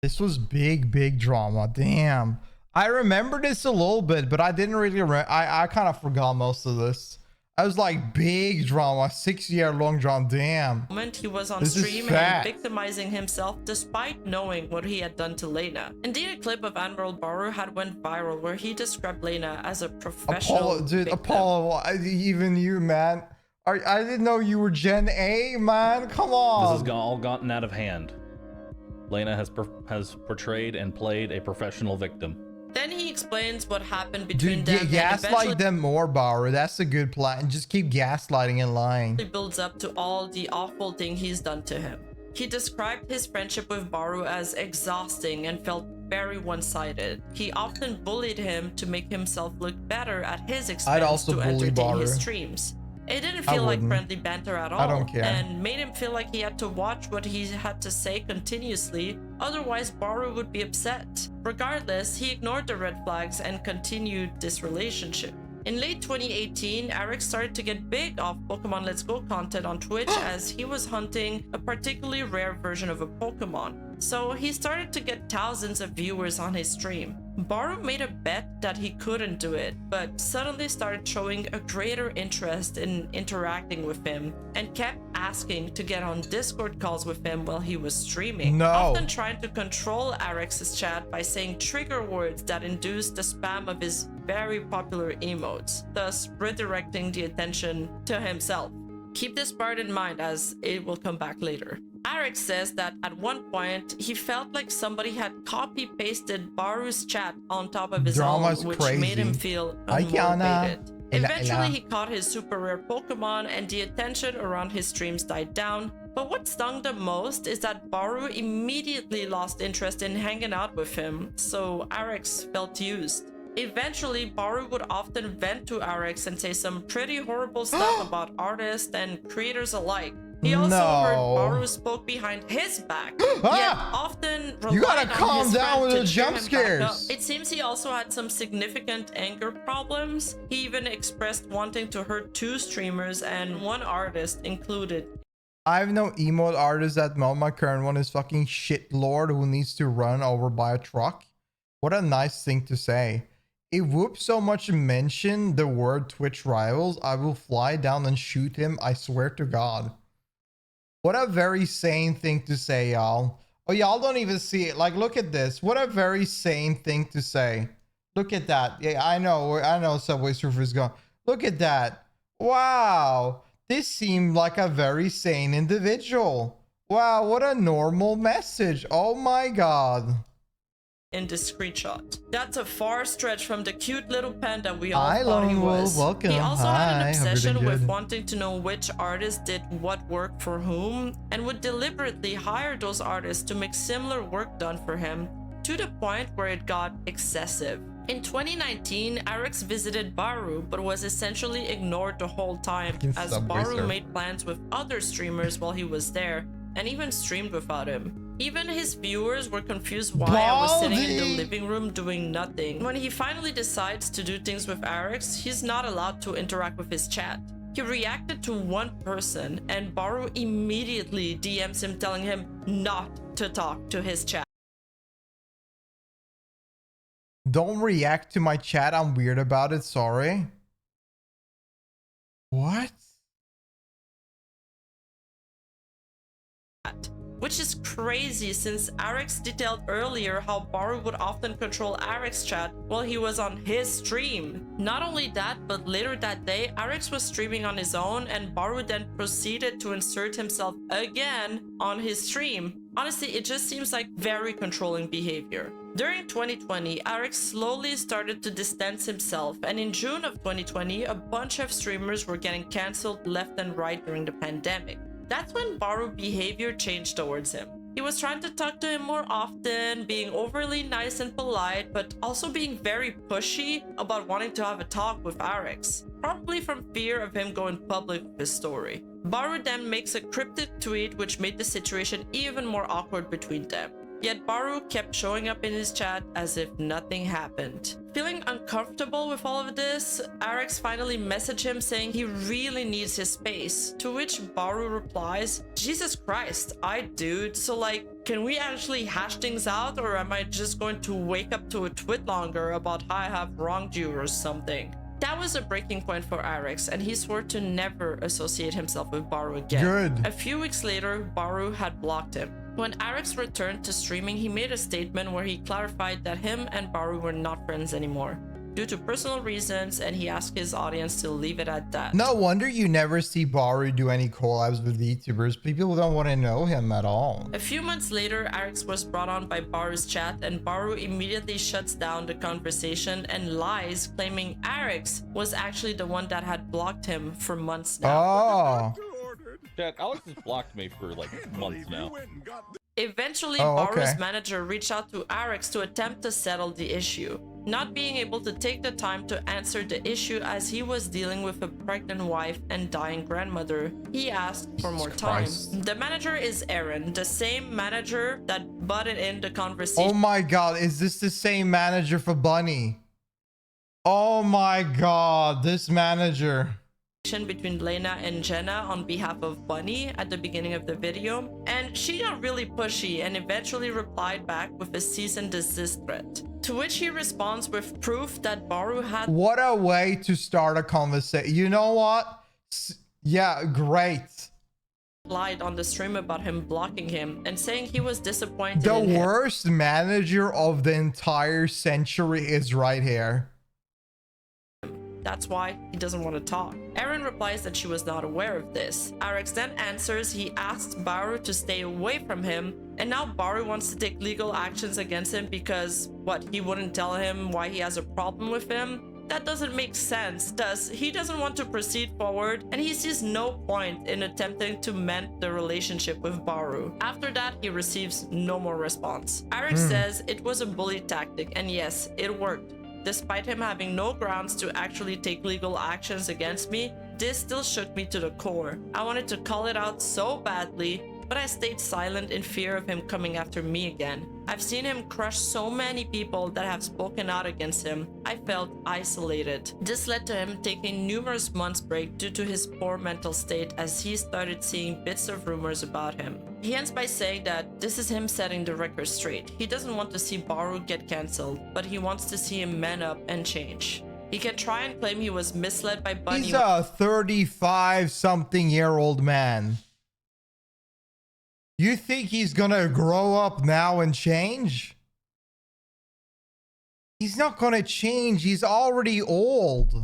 This was big drama. Damn. I remember this a little bit, but I didn't really remember. I kind of forgot most of this. I was like, big drama, 6-year-long drama. Damn.
moment he was on
This is
stream
fat.
and victimizing himself despite knowing what he had done to Lena. Indeed, a clip of AdmiralBahroo had went viral where he described Lena as a professional
Apollo, dude,
victim.
Apollo, even you, man. I didn't know you were Gen A, man. Come on.
This has all gotten out of hand. Lena has portrayed and played a professional victim.
Then he explains what happened between
Dude,
them and
gaslight
eventually
them more, Bahroo. That's a good plan. Just keep gaslighting and lying.
builds up to all the awful thing he's done to him. He described his friendship with Bahroo as exhausting and felt very one-sided. He often bullied him to make himself look better at his expense
also
to
bully
entertain his
Bahroo.
streams. It didn't
I
feel like
wouldn't.
friendly banter at all.
I don't care.
And made him feel like he had to watch what he had to say continuously, otherwise Bahroo would be upset. Regardless, he ignored the red flags and continued this relationship. In late 2018, Eric started to get big off Pokemon Let's Go content on Twitch as he was hunting a particularly rare version of a Pokemon. So he started to get thousands of viewers on his stream. Bahroo made a bet that he couldn't do it, but suddenly started showing a greater interest in interacting with him and kept asking to get on Discord calls with him while he was streaming.
No.
Often trying to control Eric's chat by saying trigger words that induced the spam of his very popular emotes, thus redirecting the attention to himself. Keep this part in mind as it will come back later. Eric says that at one point he felt like somebody had copy-pasted Bahroo's chat on top of his
Drama's
own, which
crazy.
made him feel
Hi, Kiana.
unmotivated. Eventually
Ella.
he caught his super rare Pokemon and the attention around his streams died down. But what stung the most is that Bahroo immediately lost interest in hanging out with him, so Arix felt used. Eventually, Bahroo would often vent to Arix and say some pretty horrible stuff about artists and creators alike. He also heard
No.
Bahroo spoke behind his back, yet often
You gotta
relied on
calm
his
down
friend
with
to
the
cheer
jump
him back up.
scares.
It seems he also had some significant anger problems. He even expressed wanting to hurt 2 streamers and 1 artist included.
I have no emote artist at the moment. My current one is fucking shit lord who needs to run over by a truck. What a nice thing to say. If Whoop so much mention the word Twitch rivals, I will fly down and shoot him. I swear to God. What a very sane thing to say, y'all. Oh, y'all don't even see it. Like, look at this. What a very sane thing to say. Look at that. Yeah, I know Subway Surfer is gone. Look at that. Wow. This seemed like a very sane individual. Wow, what a normal message. Oh my God.
In this screenshot. That's a far stretch from the cute little panda we all
Hi,
thought he
Lone Wolf.
was.
Welcome.
He also had
Hi.
an
Hope you're
obsession
doing
with
good.
wanting to know which artist did what work for whom, and would deliberately hire those artists to make similar work done for him, to the point where it got excessive. In 2019, Arix visited Bahroo, but was essentially ignored the whole time,
Fucking
as
Subway
Bahroo
Surfer.
made plans with other streamers while he was there, and even streamed without him. Even his viewers were confused why I was sitting in the
Baldy!
living room doing nothing. When he finally decides to do things with Arix, he's not allowed to interact with his chat. He reacted to one person, and Bahroo immediately DMs him telling him not to talk to his chat.
Don't react to my chat. I'm weird about it. Sorry. What?
Which is crazy since Arix detailed earlier how Bahroo would often control Arix's chat while he was on his stream. Not only that, but later that day, Arix was streaming on his own and Bahroo then proceeded to insert himself again on his stream. Honestly, it just seems like very controlling behavior. During 2020, Arix slowly started to distance himself, and in June of 2020, a bunch of streamers were getting cancelled left and right during the pandemic. That's when Bahroo's behavior changed towards him. He was trying to talk to him more often, being overly nice and polite, but also being very pushy about wanting to have a talk with Arix, probably from fear of him going public with his story. Bahroo then makes a cryptic tweet which made the situation even more awkward between them. Yet Bahroo kept showing up in his chat as if nothing happened. Feeling uncomfortable with all of this, Arix finally messaged him saying he really needs his space, to which Bahroo replies, "Jesus Christ, dude, so like, can we actually hash things out, or am I just going to wake up to a tweet longer about how I have wronged you or something?" That was a breaking point for Arix, and he swore to never associate himself with Bahroo again.
Good.
A few weeks later, Bahroo had blocked him. When Arix returned to streaming, he made a statement where he clarified that him and Bahroo were not friends anymore, due to personal reasons, and he asked his audience to leave it at that.
No wonder you never see Bahroo do any collabs with VTubers. People don't want to know him at all.
A few months later, Arix was brought on by Bahroo's chat, and Bahroo immediately shuts down the conversation and lies, claiming Arix was actually the one that had blocked him for months now.
Oh.
Chat, Alex has blocked me for like months now.
Eventually,
Oh,
Bahroo's
okay.
manager reached out to Arex to attempt to settle the issue, not being able to take the time to answer the issue as he was dealing with a pregnant wife and dying grandmother. He asked for more time.
Christ.
The manager is Aaron, the same manager that butted in the
Oh
conversation
my god, is this the same manager for Bunny? Oh my god, this manager.
between Lena and Jenna on behalf of Bunny at the beginning of the video, and she got really pushy and eventually replied back with a cease and desist threat, to which he responds with proof that Bahroo had
What a way to start a conversation. You know what? Yeah, great.
lied on the stream about him blocking him and saying he was disappointed
The
in him.
worst manager of the entire century is right here.
That's why he doesn't want to talk. Erin replies that she was not aware of this. Arex then answers he asked Bahroo to stay away from him, and now Bahroo wants to take legal actions against him because, what, he wouldn't tell him why he has a problem with him? That doesn't make sense, he doesn't want to proceed forward, and he sees no point in attempting to mend the relationship with Bahroo. After that, he receives no more response. Arex says it was a bully tactic, and yes, it worked. Despite him having no grounds to actually take legal actions against me, this still shook me to the core. I wanted to call it out so badly, but I stayed silent in fear of him coming after me again. I've seen him crush so many people that have spoken out against him. I felt isolated. This led to him taking numerous months break due to his poor mental state as he started seeing bits of rumors about him. He ends by saying that this is him setting the record straight. He doesn't want to see Bahroo get cancelled, but he wants to see him man up and change. He can try and claim he was misled by Bunny.
He's a 35-something-year-old man. You think he's gonna grow up now and change? He's not gonna change. He's already old.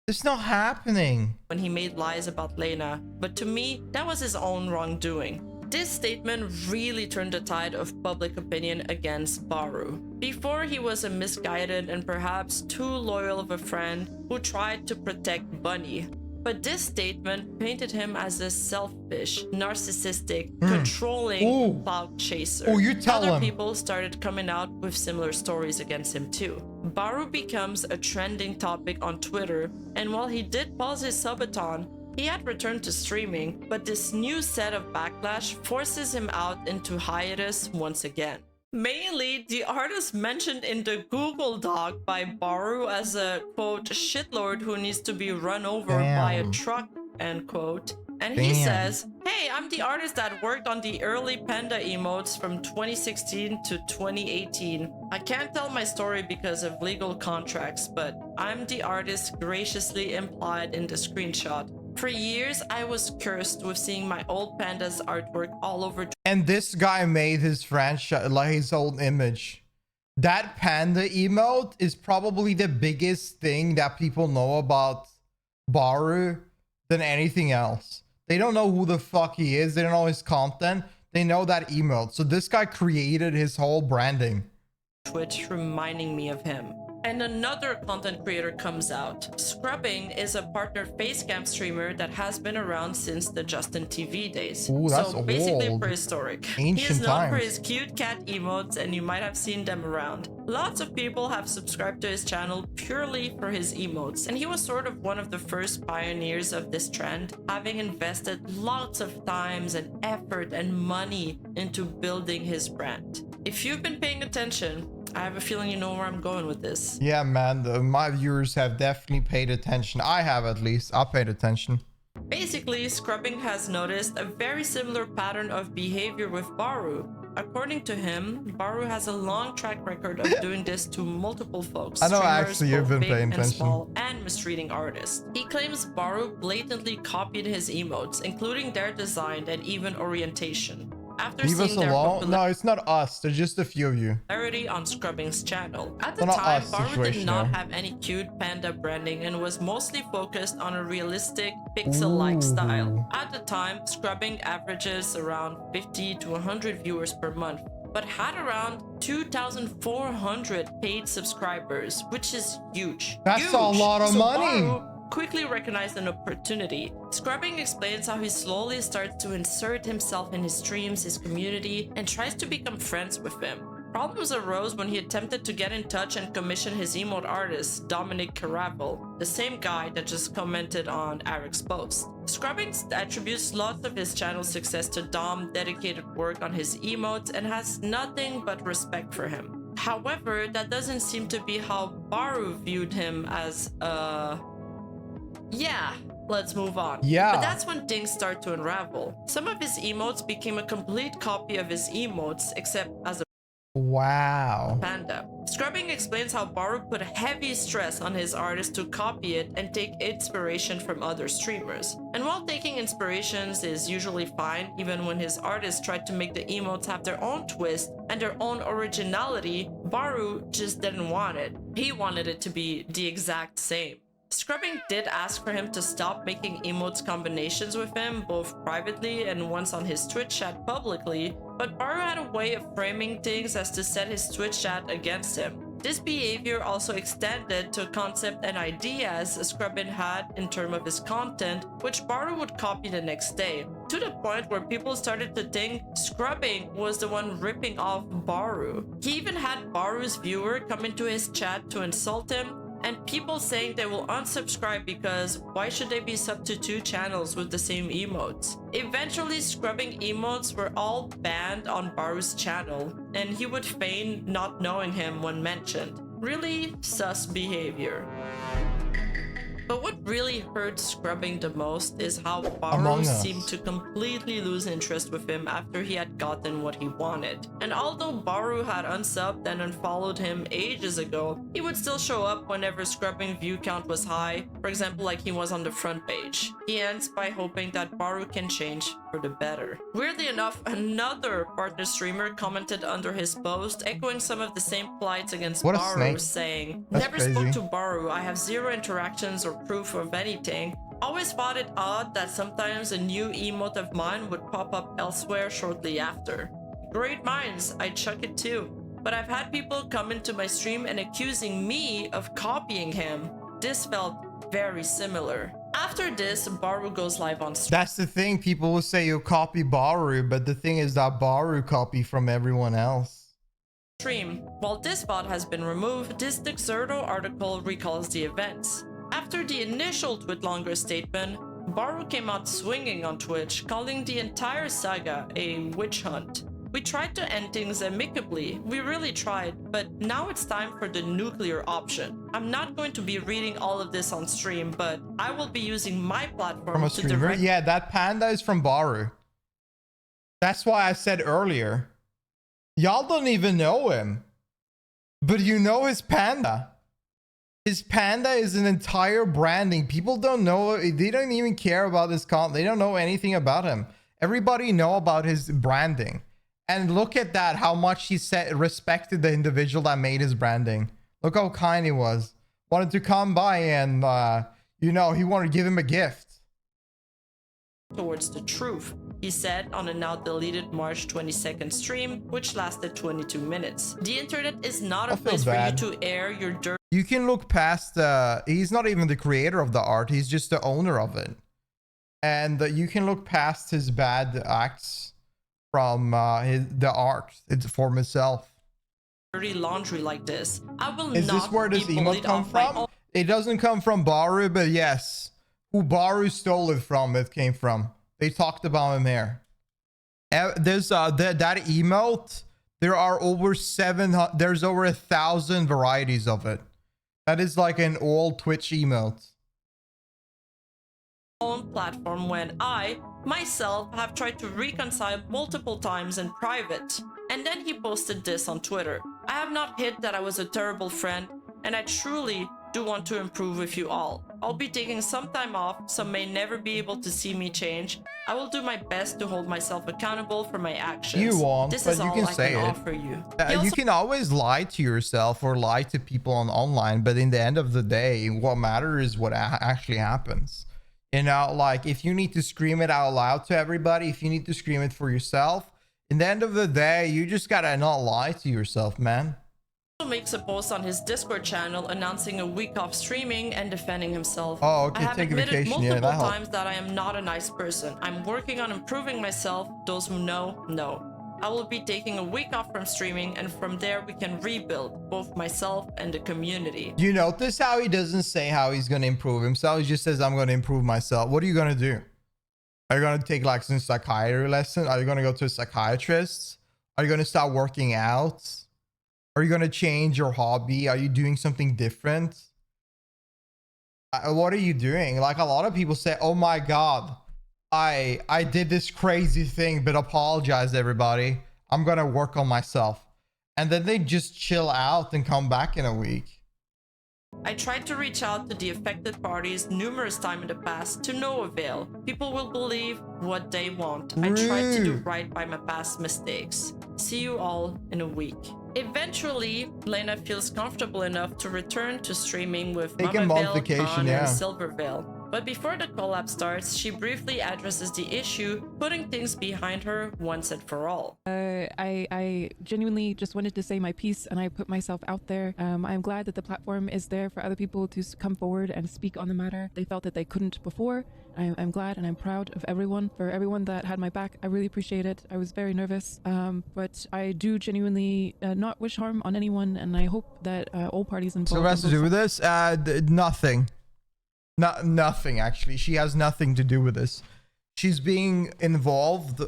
It's not happening.
When he made lies about Lena, but to me, that was his own wrongdoing. This statement really turned the tide of public opinion against Bahroo. Before, he was a misguided and perhaps too loyal of a friend who tried to protect Bunny. But this statement painted him as a selfish, narcissistic, controlling clout chaser.
Oh, you tell
Other
him.
people started coming out with similar stories against him too. Bahroo becomes a trending topic on Twitter, and while he did pause his subathon, he had returned to streaming, but this new set of backlash forces him out into hiatus once again. Mainly, the artist mentioned in the Google Doc by Bahroo as a, quote, shitlord who needs to be run over by a
Damn.
truck, end quote. And he
Damn.
says, hey, I'm the artist that worked on the early panda emotes from 2016 to 2018. I can't tell my story because of legal contracts, but I'm the artist graciously implied in the screenshot. For years, I was cursed with seeing my old panda's artwork all over
And this guy made his franchise, like his own image. That panda emote is probably the biggest thing that people know about Bahroo than anything else. They don't know who the fuck he is. They don't know his content. They know that emote. So this guy created his whole branding.
Twitch, reminding me of him. And another content creator comes out. Scrubbing is a partner facecam streamer that has been around since the Justin TV days.
Ooh, that's
so basically
old.
prehistoric.
Ancient
He is known for
times.
his cute cat emotes, and you might have seen them around. Lots of people have subscribed to his channel purely for his emotes, and he was sort of one of the first pioneers of this trend, having invested lots of times and effort and money into building his brand. If you've been paying attention, I have a feeling you know where I'm going with this.
Yeah, man. My viewers have definitely paid attention. I have, at least. I paid attention.
Basically, Scrubbing has noticed a very similar pattern of behavior with Bahroo. According to him, Bahroo has a long track record of doing this to multiple folks.
I know,
streamers,
actually, you've
both
been
big
paying
and
attention.
small, and mistreating artists. He claims Bahroo blatantly copied his emotes, including their design and even orientation. After
Leave us
seeing their
alone. No, it's not us. There's just a few of you.
popularity on Scrubbing's channel. At the
Well, not
time,
us
Bahroo did
situation,
not
no.
have any cute panda branding and was mostly focused on a realistic pixel-like style. At the time, Scrubbing averages around 50 to 100 viewers per month, but had around 2,400 paid subscribers, which is huge.
That's a lot of
So
money.
Bahroo quickly recognized an opportunity. Scrubbing explains how he slowly starts to insert himself in his streams, his community, and tries to become friends with them. Problems arose when he attempted to get in touch and commission his emote artist, Dominic Caravel, the same guy that just commented on Eric's post. Scrubbing attributes lots of his channel's success to Dom's dedicated work on his emotes and has nothing but respect for him. However, that doesn't seem to be how Bahroo viewed him as yeah, let's move on.
Yeah.
But that's when things start to unravel. Some of his emotes became a complete copy of his emotes, except as a
Wow.
panda. Scrubbing explains how Bahroo put heavy stress on his artists to copy it and take inspiration from other streamers. And while taking inspirations is usually fine, even when his artists tried to make the emotes have their own twist and their own originality, Bahroo just didn't want it. He wanted it to be the exact same. Scrubbing did ask for him to stop making emotes combinations with him, both privately and once on his Twitch chat publicly, but Bahroo had a way of framing things as to set his Twitch chat against him. This behavior also extended to a concept and ideas Scrubbing had in terms of his content, which Bahroo would copy the next day, to the point where people started to think Scrubbing was the one ripping off Bahroo. He even had Bahroo's viewer come into his chat to insult him, and people saying they will unsubscribe because why should they be sub to 2 channels with the same emotes? Eventually, Scrubbing emotes were all banned on Bahroo's channel, and he would feign not knowing him when mentioned. Really sus behavior. But what really hurt Scrubbing the most is how Bahroo seemed to completely lose interest with him after he had gotten what he wanted. And although Bahroo had unsubbed and unfollowed him ages ago, he would still show up whenever Scrubbing view count was high, for example like he was on the front page. He ends by hoping that Bahroo can change for the better. Weirdly enough, another partner streamer commented under his post, echoing some of the same plights against Bahroo, saying, "Never spoke to Bahroo, I have zero interactions or proof of anything. Always thought it odd that sometimes a new emote of mine would pop up elsewhere shortly after. Great minds, I'd chuck it too. But I've had people come into my stream and accusing me of copying him. This felt very similar." After this, Bahroo goes live on stream.
That's the thing. People will say you copy Bahroo, but the thing is that Bahroo copy from everyone else.
While this bot has been removed, this Dexerto article recalls the events. After the initial TwitLonger statement, Bahroo came out swinging on Twitch, calling the entire saga a witch hunt. "We tried to end things amicably, we really tried, but now it's time for the nuclear option. I'm not going to be reading all of this on stream, but I will be using my platform
From a
to
streamer?
direct..."
Yeah, that panda is from Bahroo. That's why I said earlier. Y'all don't even know him, but you know his panda. His panda is an entire branding. People don't know. They don't even care about his content. They don't know anything about him. Everybody know about his branding. And look at that, how much he respected the individual that made his branding. Look how kind he was. Wanted to come by and, you know, he wanted to give him a gift.
"Towards the truth," he said on a now deleted March 22nd stream, which lasted 22 minutes. "The internet is not a place for you to air your dirty..."
You can look past, he's not even the creator of the art, he's just the owner of it. And you can look past his bad acts from the art for himself.
"Dirty laundry like this. I will
Is
not
this where this
be
emote
bullied
come
off my
from?
own..."
It doesn't come from Bahroo, but yes. Who Bahroo stole it from, it came from. They talked about him here. There's that emote, there are over 700, there's over 1,000 varieties of it. That is like an old Twitch emote.
Own platform when I, myself, have tried to reconcile multiple times in private. And then he posted this on Twitter. "I have not hid that I was a terrible friend, and I truly do want to improve with you all. I'll be taking some time off, some may never be able to see me change. I will do my best to hold myself accountable for my actions.
You won't,
this
but
is
you
all
can
I
say
can
it.
offer you."
You can always lie to yourself or lie to people online, but in the end of the day, what matters is what actually happens. You know, like if you need to scream it out loud to everybody, if you need to scream it for yourself, in the end of the day, you just gotta not lie to yourself, man.
makes a post on his Discord channel announcing a week off streaming and defending himself.
Oh, okay,
I have
take a
admitted
vacation. Yeah,
multiple
that helps.
times that I am not a nice person. I'm working on improving myself. Those who know. I will be taking a week off from streaming, and from there we can rebuild both myself and the community.
You notice how he doesn't say how he's going to improve himself? He just says, I'm going to improve myself. What are you going to do? Are you going to take like some psychiatry lesson? Are you going to go to a psychiatrist? Are you going to start working out? Are you going to change your hobby? Are you doing something different? What are you doing? Like a lot of people say, oh my God, I did this crazy thing, but apologize everybody. I'm going to work on myself. And then they just chill out and come back in a week.
I tried to reach out to the affected parties numerous times in the past to no avail. People will believe what they want. I tried to do right by my past mistakes. See you all in a week. Eventually, Lena feels comfortable enough to return to streaming with
Take a
Mama
month
Veil,
vacation,
Khan,
yeah.
and Silverveil. But before the collab starts, she briefly addresses the issue, putting things behind her once and for all.
I genuinely just wanted to say my piece, and I put myself out there. I'm glad that the platform is there for other people to come forward and speak on the matter. They felt that they couldn't before. I'm glad and I'm proud of everyone, for everyone that had my back. I really appreciate it. I was very nervous, but I do genuinely not wish harm on anyone, and I hope that all parties involved...
So what has to do with this? Nothing. Nothing, actually. She has nothing to do with this. She's being involved,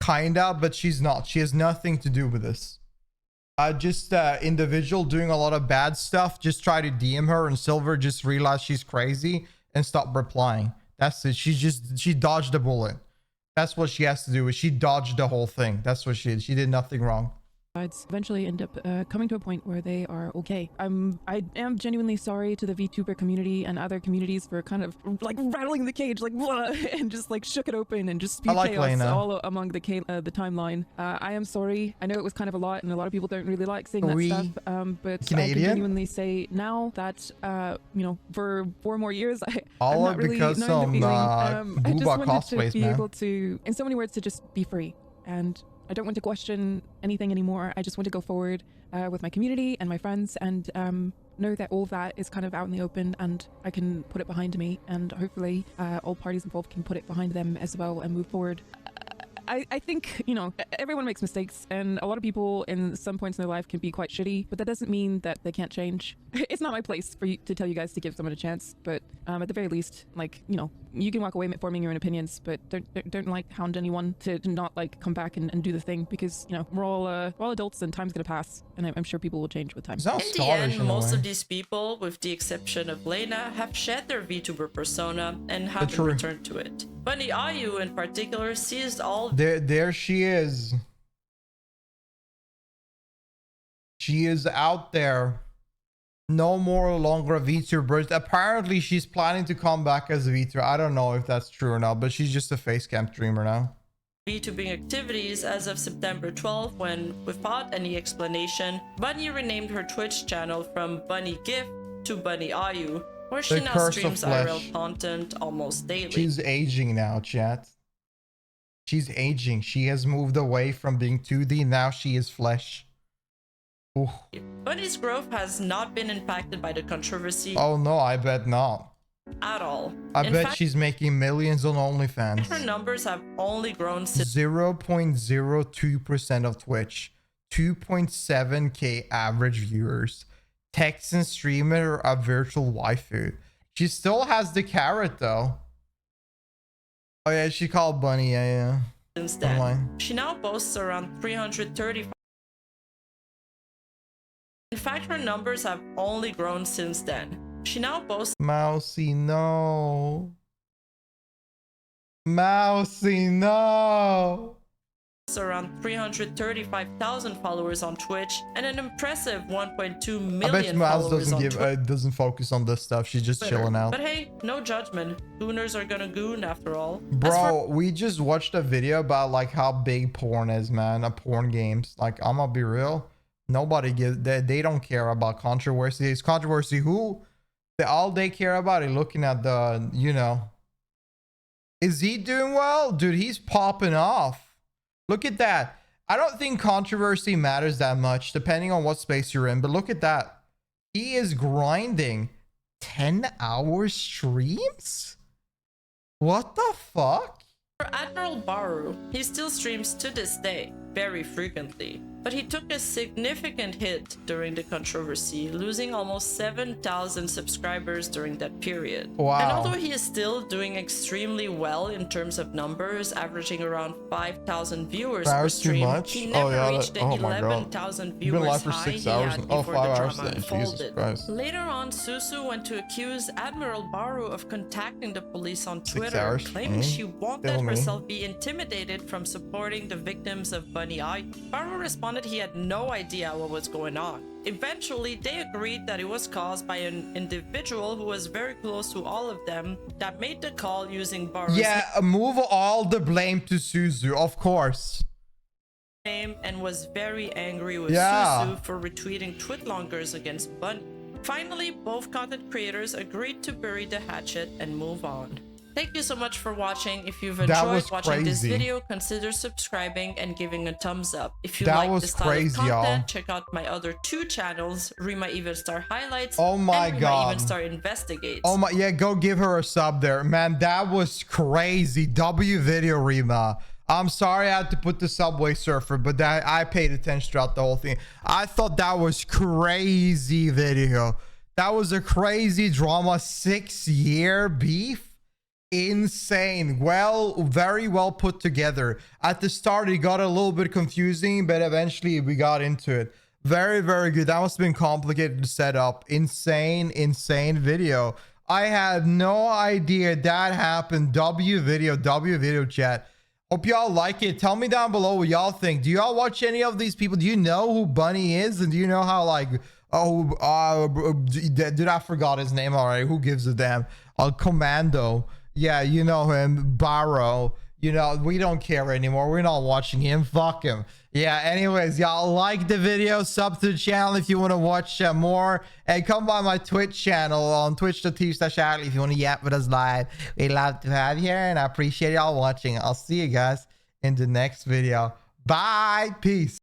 kinda, but she's not. She has nothing to do with this. Just individual doing a lot of bad stuff. Just try to DM her, and Silver just realized she's crazy and stop replying. That's it. She dodged a bullet. That's what she has to do. Is she dodged the whole thing. That's what she did. She did nothing wrong.
Eventually end up coming to a point where they are okay. I am genuinely sorry to the VTuber community and other communities for kind of like rattling the cage, like blah, and just like shook it open and just spewed chaos
Lena.
all among the timeline. I am sorry. I know it was kind of a lot, and a lot of people don't really like saying that stuff. But
Canadian?
I can genuinely say now that you know, for 4 more years, I'm
All
not really
because
knowing the
some
feeling. I just
Booba
wanted to
cosplays,
be
man.
able to, in so many words, to just be free. And I don't want to question anything anymore. I just want to go forward with my community and my friends, and know that all of that is kind of out in the open, and I can put it behind me, and hopefully all parties involved can put it behind them as well and move forward. I think, you know, everyone makes mistakes, and a lot of people in some points in their life can be quite shitty, but that doesn't mean that they can't change. It's not my place for you to tell you guys to give someone a chance, but at the very least, like, you know, you can walk away forming your own opinions, but don't like hound anyone to not like come back and do the thing, because, you know, we're all adults and time's gonna pass, and I'm sure people will change with time.
It's not
In the
Scottish
end,
in a
most
way.
of these people, with the exception of Lena, have shed their VTuber persona and haven't
true.
returned to it. BunnyAyu in particular seized all
There she is. She is out there. No more longer a VTuber. Apparently, she's planning to come back as a VTuber. I don't know if that's true or not, but she's just a face cam streamer now.
VTubing activities as of September 12th, when, without any explanation, Bunny renamed her Twitch channel from BunnyGif to BunnyAyu, where she
The
now
curse of
streams
flesh.
IRL content almost daily.
She's aging now, chat. She's aging. She has moved away from being 2D. Now she is flesh. Ooh.
Bunny's growth has not been impacted by the controversy
Oh no, I bet not.
at all.
I
In
bet
fact,
she's making millions on
her
OnlyFans.
numbers have only grown since
0.02% of Twitch. 2.7k average viewers. Texan streamer, a virtual waifu. She still has the carrot though. Oh yeah, she called Bunny, yeah.
then.
Online.
She now boasts around 335. In fact, her numbers have only grown since then. She now boasts
Mousy, no. Mousy, no.
around 335,000 followers on Twitch and an impressive 1.2
I bet
million
Mouse
followers
doesn't
on
give
Twitter.
doesn't focus on this stuff. She's just chilling out.
But hey, no judgment. Gooners are gonna goon after all.
Bro, we just watched a video about like how big porn is, man. Porn games. Like, I'm gonna be real. Nobody gives. They don't care about controversy. It's controversy. Who? All they care about is looking at the. You know. Is he doing well, dude? He's popping off. Look at that. I don't think controversy matters that much depending on what space you're in. But look at that. He is grinding 10-hour streams? What the fuck?
For AdmiralBahroo, he still streams to this day, very frequently, but he took a significant hit during the controversy, losing almost 7,000 subscribers during that period.
Wow.
And although he is still doing extremely well in terms of numbers, averaging around 5,000 viewers per
Hours too
stream,
much?
he
Oh,
never
yeah,
reached the
oh my God.
11,000
You've been
viewers
live for
high
6
he
hours.
had
Oh,
before
5
the
hours
drama
then. Jesus
unfolded.
Christ.
Later on, Susu went to accuse AdmiralBahroo of contacting the police on
6
Twitter,
hours?
claiming she wanted
Kill me.
herself be intimidated from supporting the victims of BunnyAyu. Bahroo responded he had no idea what was going on. Eventually, they agreed that it was caused by an individual who was very close to all of them that made the call using Bahroo's
Yeah, move all the blame to Suzu, of course.
name and was very angry with
Yeah.
Susu for retweeting tweetlongers against Bunny. Finally, both content creators agreed to bury the hatchet and move on. Thank you so much for watching. If you've
That
enjoyed
was
watching this
crazy.
video, consider subscribing and giving a thumbs up. If you
That
like
was
this style
crazy,
of content,
y'all.
check out my other two channels, Rima Evenstar Highlights
Oh my
and
God.
Rima Evenstar Investigates.
Oh my, yeah, go give her a sub there. Man, that was crazy. W video, Rima. I'm sorry I had to put the Subway Surfer, but that I paid attention throughout the whole thing. I thought that was crazy video. That was a crazy drama. 6-year beef. Insane. Well, very well put together. At the start, it got a little bit confusing, but eventually we got into it. Very, very good. That must have been complicated to set up. Insane video. I had no idea that happened. W video chat. Hope y'all like it. Tell me down below what y'all think. Do y'all watch any of these people? Do you know who Bunny is? And do you know how, like, dude, I forgot his name already. Who gives a damn? Commando. Yeah, you know him. Bahroo. You know, we don't care anymore. We're not watching him. Fuck him. Yeah, anyways, y'all like the video. Sub to the channel if you want to watch more. And come by my Twitch channel on twitch.tv/Adley if you want to yap with us live. We love to have you here, and I appreciate y'all watching. I'll see you guys in the next video. Bye. Peace.